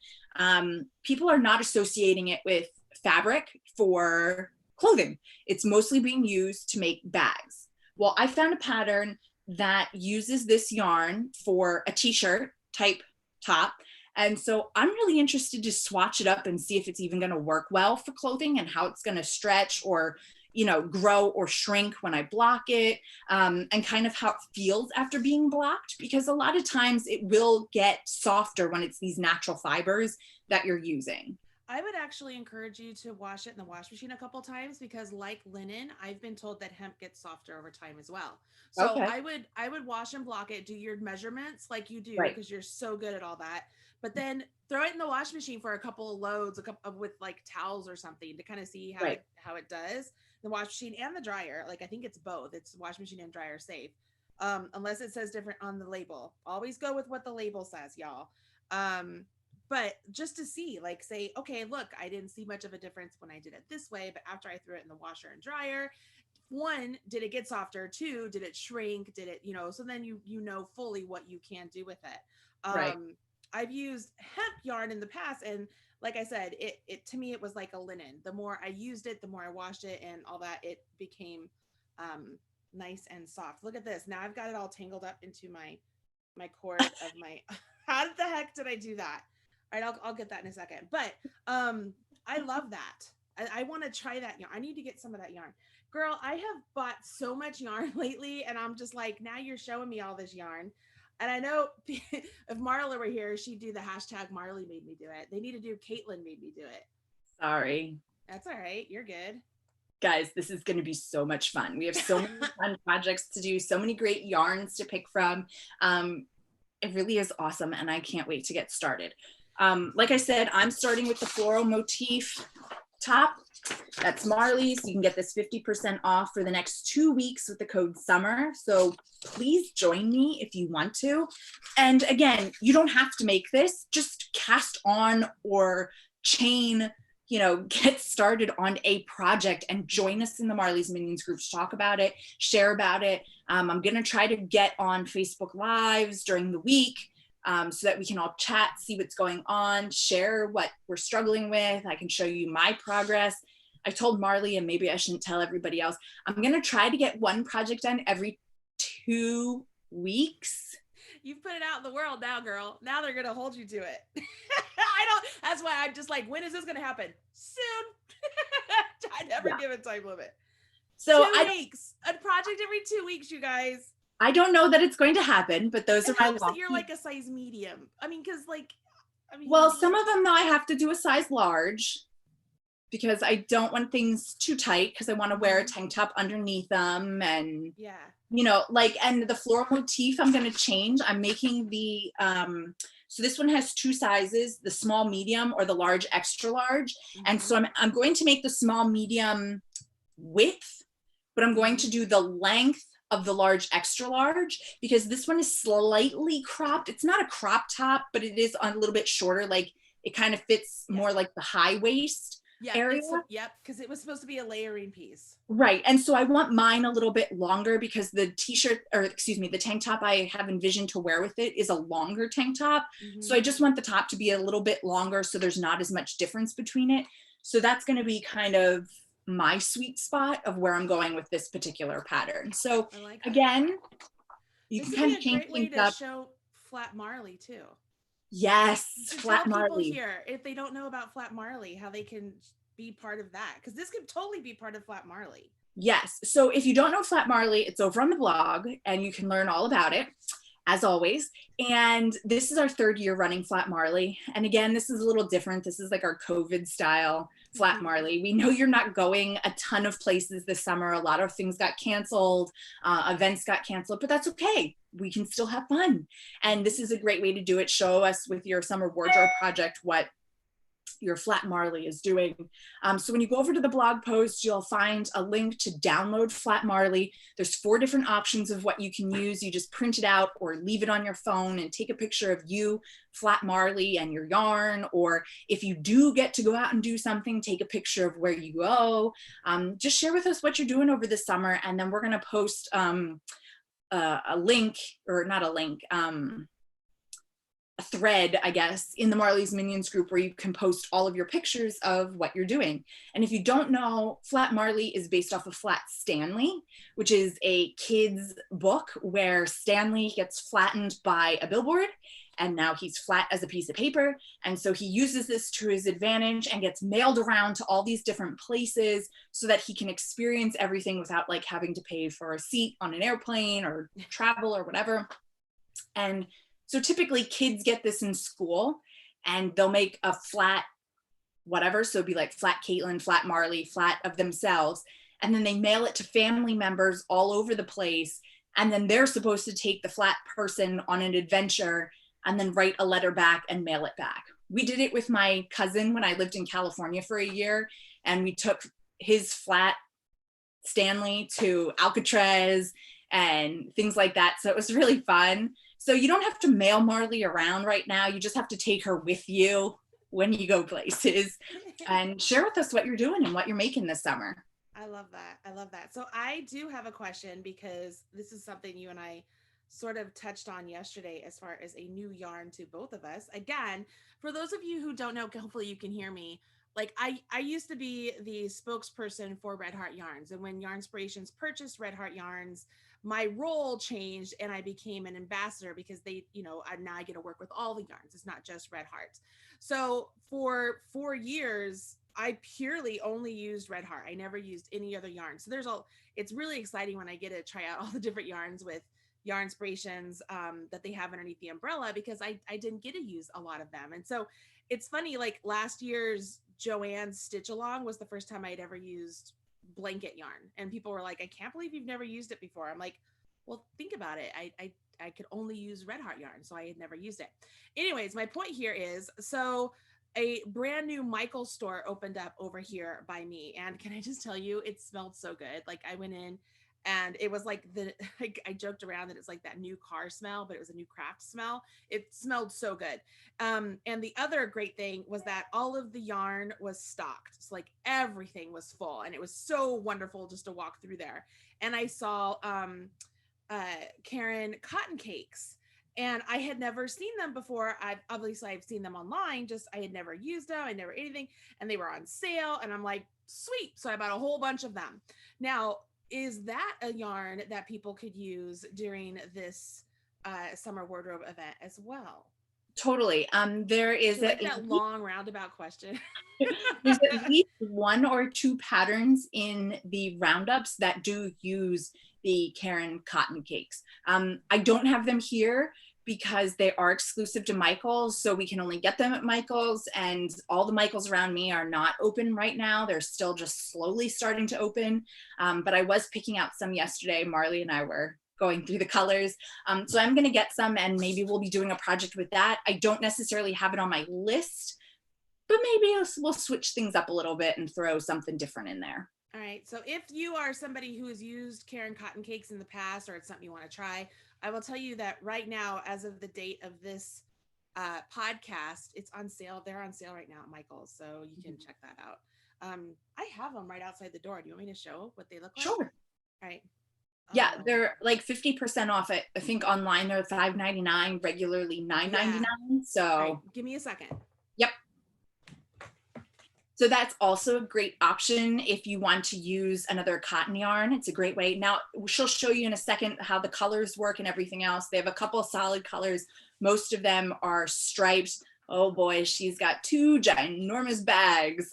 People are not associating it with fabric for clothing. It's mostly being used to make bags. Well, I found a pattern that uses this yarn for a t-shirt type top. And so I'm really interested to swatch it up and see if it's even going to work well for clothing and how it's going to stretch or, you know, grow or shrink when I block it, and kind of how it feels after being blocked, because a lot of times it will get softer when it's these natural fibers that you're using. I would actually encourage you to wash it in the wash machine a couple times, because like linen, I've been told that hemp gets softer over time as well. So okay. I would wash and block it, do your measurements like you do, because you're so good at all that. But then throw it in the wash machine for a couple of loads, with like towels or something to kind of see how it does. The wash machine and the dryer, like I think it's both. It's wash machine and dryer safe, unless it says different on the label. Always go with what the label says, y'all. But just to see, like, say, okay, look, I didn't see much of a difference when I did it this way, but after I threw it in the washer and dryer, 1, did it get softer? 2, did it shrink? Did it, so then you know fully what you can do with it. I've used hemp yarn in the past, and like I said, it to me, it was like a linen. The more I used it, the more I washed it and all that, it became nice and soft. Look at this. Now I've got it all tangled up into my cord of my, how the heck did I do that? All right, I'll get that in a second. But I love that. I want to try that yarn. I need to get some of that yarn. Girl, I have bought so much yarn lately, and I'm just like, now you're showing me all this yarn. And I know if Marla were here, she'd do the hashtag Marley made me do it. They need to do Katelyn made me do it. Sorry. That's all right. You're good. Guys, this is going to be so much fun. We have so many fun projects to do, so many great yarns to pick from. It really is awesome, and I can't wait to get started. Like I said, I'm starting with the Floral Motif top. That's Marley's. You can get this 50% off for the next 2 weeks with the code SUMMER. So please join me if you want to. And again, you don't have to make this. Just cast on or chain, get started on a project and join us in the Marley's Minions groups. Talk about it, share about it. I'm going to try to get on Facebook Lives during the week, so that we can all chat, see what's going on, share what we're struggling with. I can show you my progress. I told Marley, and maybe I shouldn't tell everybody else, I'm going to try to get one project done every 2 weeks. You've put it out in the world now, girl. Now they're going to hold you to it. That's why I'm just like, when is this going to happen? Soon. I never give a time limit. So 2 weeks, a project every 2 weeks, you guys. I don't know that it's going to happen, but those It are my helps that you're like a size medium. I mean, because like, I mean, well, some of them though I have to do a size large because I don't want things too tight because I want to wear a tank top underneath them. And yeah, you know, like, and the floral motif I'm going to change. I'm making the so this one has 2 sizes, the small medium or the large extra large. And so I'm going to make the small medium width, but I'm going to do the length of the large extra large because this one is slightly cropped. It's not a crop top, but it is a little bit shorter. Like it kind of fits more like the high waist area. Yep, because it was supposed to be a layering piece. Right. And so I want mine a little bit longer because the t-shirt, or excuse me, the tank top I have envisioned to wear with it is a longer tank top. So I just want the top to be a little bit longer so there's not as much difference between it. So that's going to be kind of my sweet spot of where I'm going with this particular pattern. So like again, you can kind of change things up. Show flat Marley too. Yes, flat Marley. Marley. Here, if they don't know about flat Marley, how they can be part of that, because this could totally be part of flat Marley. Yes. So if you don't know flat Marley, it's over on the blog and you can learn all about it, as always. And this is our 3rd year running flat Marley. And again, this is a little different. This is like our COVID style flat Marley. We know you're not going a ton of places this summer. A lot of things got canceled, events got canceled, but that's okay. We can still have fun. And this is a great way to do it. Show us with your summer wardrobe project what your flat Marley is doing. So when you go over to the blog post, you'll find a link to download flat Marley. There's 4 different options of what you can use. You just print it out or leave it on your phone and take a picture of you, flat Marley, and your yarn. Or if you do get to go out and do something, take a picture of where you go. Just share with us what you're doing over the summer. And then we're going to post a link, or not a link, a thread, I guess, in the Marley's Minions group where you can post all of your pictures of what you're doing. And if you don't know, Flat Marley is based off of Flat Stanley, which is a kid's book where Stanley gets flattened by a billboard and now he's flat as a piece of paper. And so he uses this to his advantage and gets mailed around to all these different places so that he can experience everything without like having to pay for a seat on an airplane or travel or whatever. And so typically kids get this in school and they'll make a flat whatever. So it'd be like flat Katelyn, flat Marley, flat of themselves. And then they mail it to family members all over the place. And then they're supposed to take the flat person on an adventure and then write a letter back and mail it back. We did it with my cousin when I lived in California for a year. And we took his flat Stanley to Alcatraz and things like that. So it was really fun. So you don't have to mail Marley around right now. You just have to take her with you when you go places and share with us what you're doing and what you're making this summer. I love that. I love that. So I do have a question because this is something you and I sort of touched on yesterday as far as a new yarn to both of us. Again, for those of you who don't know, hopefully you can hear me. Like I used to be the spokesperson for Red Heart Yarns. And when Yarnspirations purchased Red Heart Yarns, my role changed and I became an ambassador because they, now I get to work with all the yarns. It's not just Red Heart. So for 4 years, I purely only used Red Heart. I never used any other yarn. So it's really exciting when I get to try out all the different yarns with Yarnspirations that they have underneath the umbrella, because I didn't get to use a lot of them. And so it's funny, like last year's Joanne's Stitch Along was the first time I'd ever used blanket yarn, and people were like, I can't believe you've never used it before. I'm like, well, think about it. I could only use Red Heart yarn, so I had never used it. Anyways, my point here is, so a brand new Michael's store opened up over here by me, and can I just tell you, it smelled so good. Like I went in and it was like I joked around that it's like that new car smell, but it was a new craft smell. It smelled so good. And the other great thing was that all of the yarn was stocked. So like everything was full, and it was so wonderful just to walk through there. And I saw Karen cotton cakes, and I had never seen them before. I've seen them online, just I had never used them. I never anything, and they were on sale, and I'm like, sweet. So I bought a whole bunch of them. Now, is that a yarn that people could use during this summer wardrobe event as well? Totally. There is like that long roundabout question. there's at least 1 or 2 patterns in the roundups that do use the Karen cotton cakes. I don't have them here because they are exclusive to Michael's, so we can only get them at Michael's, and all the Michael's around me are not open right now. They're still just slowly starting to open, but I was picking out some yesterday. Marley and I were going through the colors. So I'm gonna get some, and maybe we'll be doing a project with that. I don't necessarily have it on my list, but maybe we'll switch things up a little bit and throw something different in there. All right. So if you are somebody who has used Karen cotton cakes in the past, or it's something you want to try, I will tell you that right now, as of the date of this podcast, it's on sale. They're on sale right now at Michael's, so you can check that out. I have them right outside the door. Do you want me to show what they look like? Sure. All right. Yeah, they're like 50% off. I think online they're $5.99, regularly $9.99. Yeah. So right. Give me a second. Yep. So that's also a great option if you want to use another cotton yarn. It's a great way. Now, she'll show you in a second how the colors work and everything else. They have a couple of solid colors. Most of them are striped. Oh boy, she's got 2 ginormous bags.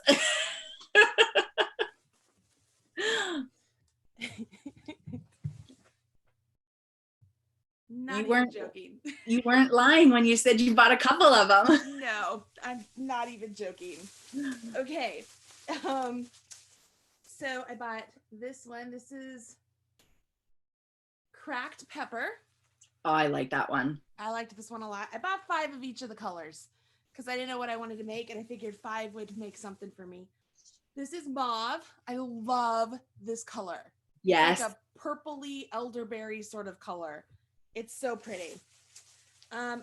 You weren't joking. You weren't lying when you said you bought a couple of them. No, I'm not even joking. Okay. So I bought this one. This is Cracked Pepper. Oh, I like that one. I liked this one a lot. I bought 5 of each of the colors because I didn't know what I wanted to make, and I figured 5 would make something for me. This is mauve. I love this color. Yes. It's like a purpley elderberry sort of color. It's so pretty.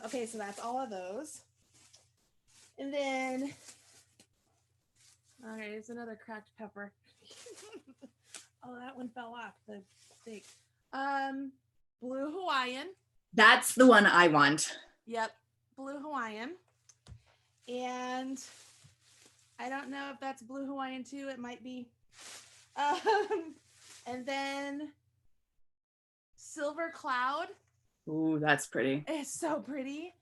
Okay, so that's all of those. And then, all right, it's another Cracked Pepper. Oh, that one fell off the steak. Blue Hawaiian. That's the one I want. Yep, Blue Hawaiian. And I don't know if that's Blue Hawaiian too. It might be. And then Silver Cloud. Ooh, that's pretty. It's so pretty.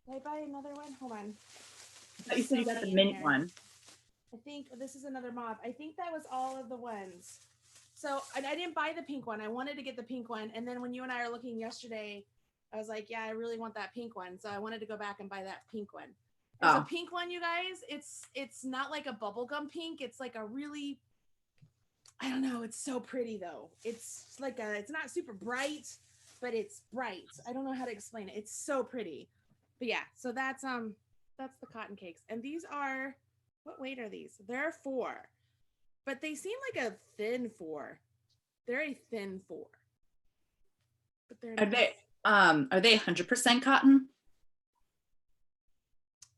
Did I buy another one? Hold on. I thought you said you got the mint one. I think this is another mauve. I think that was all of the ones. So I didn't buy the pink one. I wanted to get the pink one. And then when you and I were looking yesterday, I was like, yeah, I really want that pink one. So I wanted to go back and buy that pink one. There's a pink one, you guys. It's not like a bubblegum pink. It's like a really, I don't know. It's so pretty though. It's like it's not super bright, but it's bright. I don't know how to explain it. It's so pretty. But yeah, so that's the cotton cakes. And these are, what weight are these? They're 4. But they seem like a thin 4. They're a thin 4. But they're are they 100% cotton?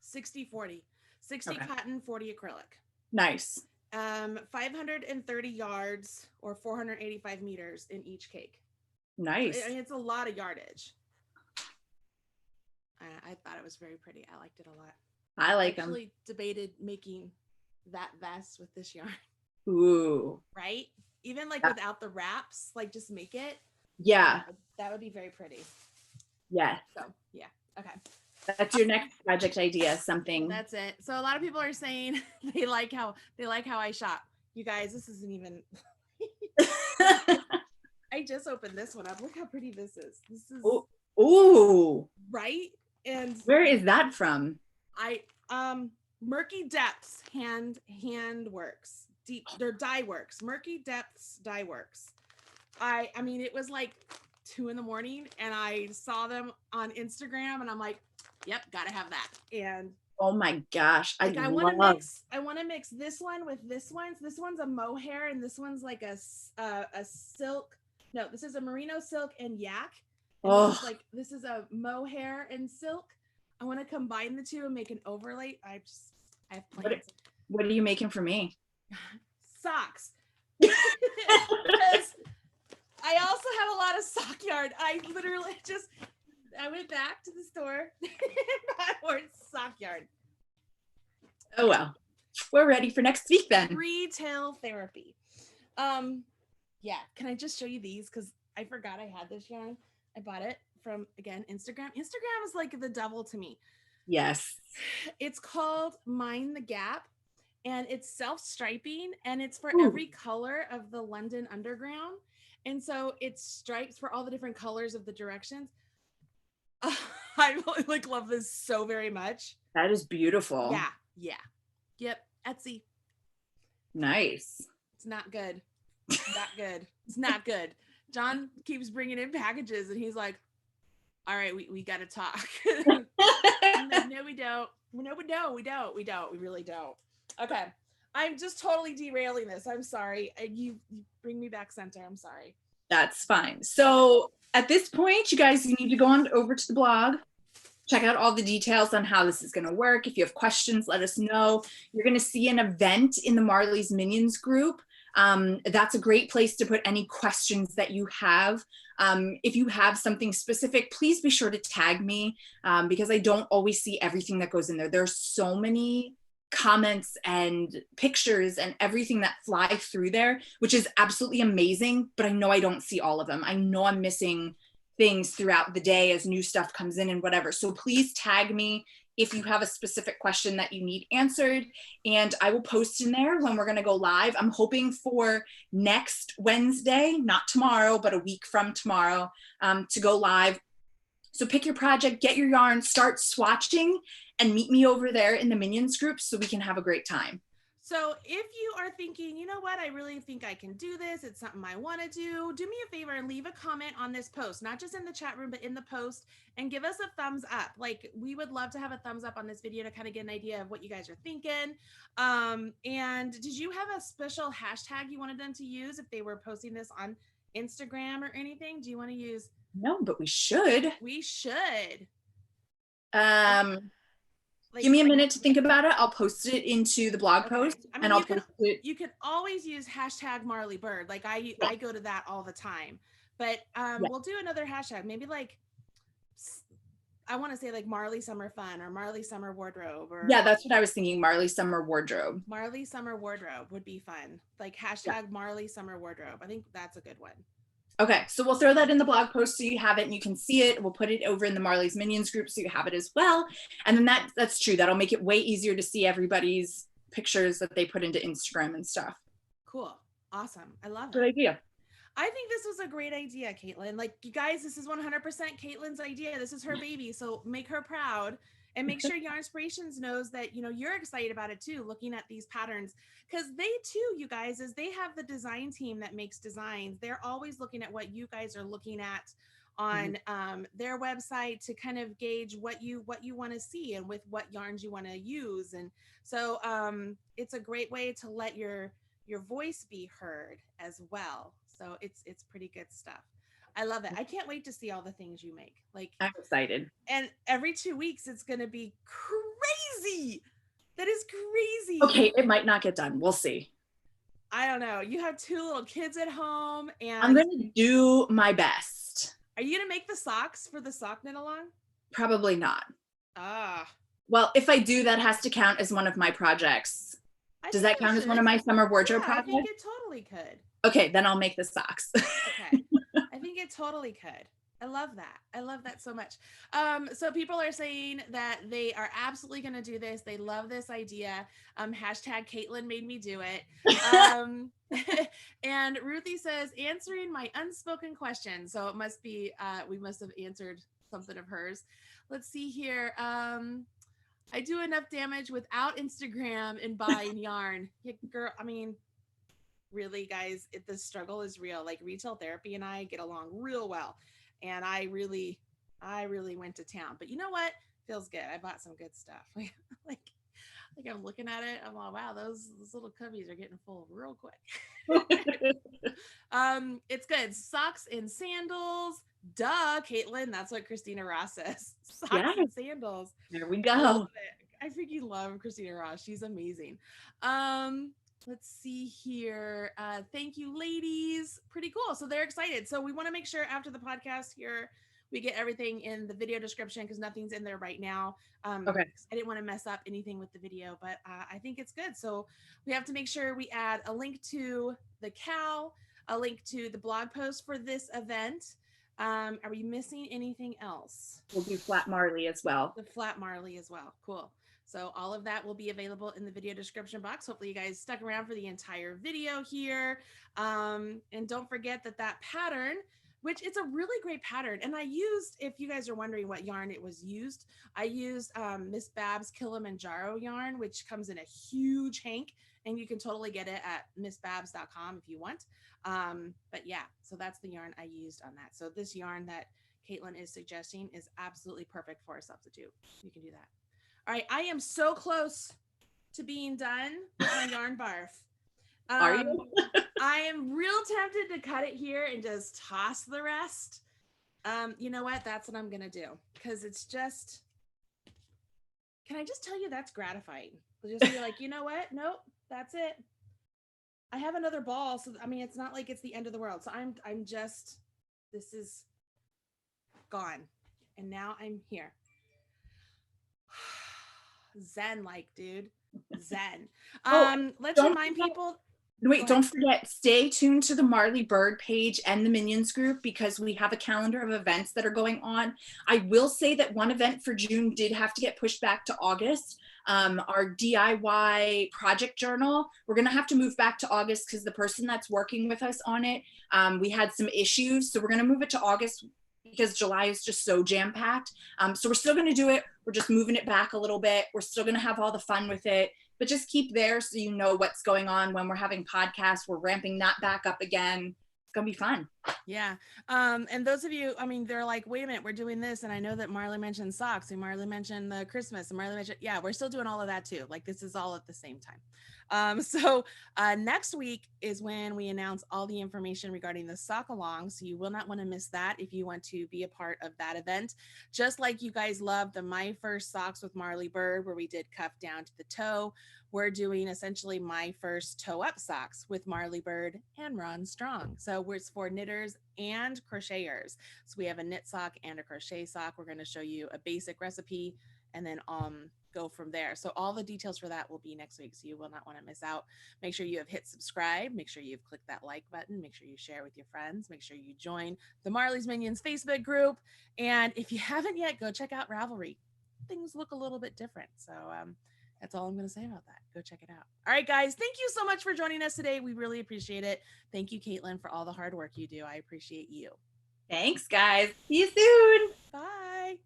60-40. 60 okay. Cotton, 40 acrylic. Nice. 530 yards or 485 meters in each cake. Nice. It's a lot of yardage. I thought it was very pretty. I liked it a lot. I like them. I actually debated making that vest with this yarn. Ooh. Right? Even like without the wraps, like just make it. Yeah. That would be very pretty. Yeah. So yeah. Okay. That's your next project idea, something. That's it. So a lot of people are saying they like how I shop. You guys, this isn't even I just opened this one up. Look how pretty this is. This is ooh. Right? And where is that from? Murky Depths hand works. They're dye works. Murky Depths dye works. I mean it was like 2 a.m. and I saw them on Instagram and I'm like, yep, gotta have that. And oh my gosh, I want to mix this one with this one. So this one's a mohair and this one's like a silk. No, this is a merino silk and yak. And this is a mohair and silk. I want to combine the two and make an overlay. I have plans. What are you making for me? Socks. Because I also have a lot of sock yarn. I literally I went back to the store and bought more sock yarn. Oh well, we're ready for next week then. Retail therapy. Yeah, can I just show you these? Because I forgot I had this yarn. I bought it from, again, Instagram. Instagram is like the devil to me. Yes. It's called Mind the Gap, and it's self-striping, and it's for Ooh. every color of the London Underground. And so it's stripes for all the different colors of the directions. I like love this so very much. That is beautiful. Yeah. Yeah. Yep. Etsy. Nice. It's not good. It's not good. It's not good. John keeps bringing in packages and he's like, all right, we got to talk. I'm like, no, we don't. No, we don't. We don't. We don't. We really don't. Okay. I'm just totally derailing this. I'm sorry. You bring me back center. I'm sorry. That's fine. So at this point, you guys, you need to go on over to the blog, check out all the details on how this is going to work. If you have questions, let us know. You're going to see an event in the Marley's Minions group. That's a great place to put any questions that you have. If you have something specific, please be sure to tag me because I don't always see everything that goes in there. There's so many comments and pictures and everything that fly through there, which is absolutely amazing, but I know I don't see all of them. I know I'm missing things throughout the day as new stuff comes in and whatever. So please tag me if you have a specific question that you need answered, and I will post in there when we're going to go live. I'm hoping for next Wednesday, not tomorrow, but a week from tomorrow, to go live. So pick your project, get your yarn, start swatching, and meet me over there in the Minions group so we can have a great time. So if you are thinking, you know what, I really think I can do this, it's something I want to do me a favor and leave a comment on this post, not just in the chat room, but in the post, and give us a thumbs up. Like, we would love to have a thumbs up on this video to kind of get an idea of what you guys are thinking. And did you have a special hashtag you wanted them to use if they were posting this on Instagram or anything? Do you want to use? No, but we should. We should. Like, give me a minute to think about it. I'll post it into the blog post. I mean, and I'll post it. You can always use hashtag Marley Bird. Like I go to that all the time. But we'll do another hashtag. Maybe like, I want to say like Marley Summer Fun or Marley Summer Wardrobe. Or yeah, that's what I was thinking. Marley Summer Wardrobe. Marley Summer Wardrobe would be fun. Like hashtag Marley Summer Wardrobe. I think that's a good one. Okay, so we'll throw that in the blog post so you have it and you can see it. We'll put it over in the Marley's Minions group so you have it as well. And then that's true. That'll make it way easier to see everybody's pictures that they put into Instagram and stuff. Cool. Awesome. I love it. Good idea. I think this was a great idea, Katelyn. Like, you guys, this is 100% Katelyn's idea. This is her baby. So make her proud. And make sure Yarnspirations knows that, you know, you're excited about it too, looking at these patterns, because they too, you guys, as they have the design team that makes designs, they're always looking at what you guys are looking at on their website to kind of gauge what you want to see and with what yarns you want to use. And so it's a great way to let your voice be heard as well. So it's pretty good stuff. I love it. I can't wait to see all the things you make. Like, I'm excited. And every 2 weeks, it's going to be crazy. That is crazy. Okay, it might not get done. We'll see. I don't know. You have 2 little kids at home, and I'm going to do my best. Are you going to make the socks for the sock knit along? Probably not. Ah. Well, if I do, that has to count as one of my projects. Does that count as one of my summer wardrobe projects? I think it totally could. Okay, then I'll make the socks. Okay. I think it totally could. I love that. I love that so much. So people are saying that they are absolutely going to do this. They love this idea. Hashtag Katelyn made me do it. And Ruthie says, answering my unspoken question. So it must be, we must have answered something of hers. Let's see here. I do enough damage without Instagram and buying yarn. Yeah, girl, I mean, really, guys, the struggle is real. Like, retail therapy and I get along real well, and I really went to town. But you know what? Feels good. I bought some good stuff. like I'm looking at it. I'm like, wow, those little cubbies are getting full real quick. It's good. Socks and sandals. Duh, Katelyn. That's what Christina Ross says. Socks and sandals. There we go. I freaking love Christina Ross. She's amazing. Let's see here. Thank you, ladies. Pretty cool. So they're excited. So we want to make sure after the podcast here, we get everything in the video description because nothing's in there right now. Okay. I didn't want to mess up anything with the video, but I think it's good. So we have to make sure we add a link to the KAL, a link to the blog post for this event. Are we missing anything else? We'll do flat Marley as well. The flat Marley as well. Cool. So all of that will be available in the video description box. Hopefully you guys stuck around for the entire video here. And don't forget that pattern, which it's a really great pattern. And I used, if you guys are wondering what yarn it was used, I used Miss Babs Kilimanjaro yarn, which comes in a huge hank, and you can totally get it at missbabs.com if you want. But yeah, so that's the yarn I used on that. So this yarn that Katelyn is suggesting is absolutely perfect for a substitute. You can do that. All right, I am so close to being done with my yarn barf. Are you? I am real tempted to cut it here and just toss the rest. You know what? That's what I'm gonna do, because it's just, can I just tell you that's gratifying? Just be like, you know what? Nope, that's it. I have another ball, so I mean, it's not like it's the end of the world. So I'm just, this is gone, and now I'm here. Zen, like, dude, Zen. Let's remind people. Wait, don't forget, stay tuned to the Marley Bird page and the Minions group, because we have a calendar of events that are going on. I will say that one event for June did have to get pushed back to August. Our DIY project journal, we're going to have to move back to August because the person that's working with us on it, we had some issues. So we're going to move it to August because July is just so jam-packed. So we're still going to do it. We're just moving it back a little bit. We're still going to have all the fun with it, but just keep there so you know what's going on when we're having podcasts. We're ramping that back up again. It's going to be fun. Yeah. And those of you, I mean, they're like, wait a minute, we're doing this. And I know that Marley mentioned socks, and Marley mentioned the Christmas, and Marley mentioned, yeah, we're still doing all of that too. Like, this is all at the same time. So next week is when we announce all the information regarding the sock along. So you will not want to miss that if you want to be a part of that event. Just like you guys loved the My First Socks with Marley Bird, where we did cuff down to the toe, we're doing essentially My First Toe Up socks with Marley Bird and Ron Strong. So it's for knitters and crocheters. So we have a knit sock and a crochet sock. We're going to show you a basic recipe and then go from there. So all the details for that will be next week, so you will not want to miss out. Make sure you have hit subscribe. Make sure you've clicked that like button. Make sure you share with your friends. Make sure you join the Marley's Minions Facebook group. And if you haven't yet, go check out Ravelry. Things look a little bit different. So that's all I'm going to say about that. Go check it out. All right, guys, thank you so much for joining us today. We really appreciate it. Thank you, Katelyn, for all the hard work you do. I appreciate you. Thanks, guys. See you soon. Bye.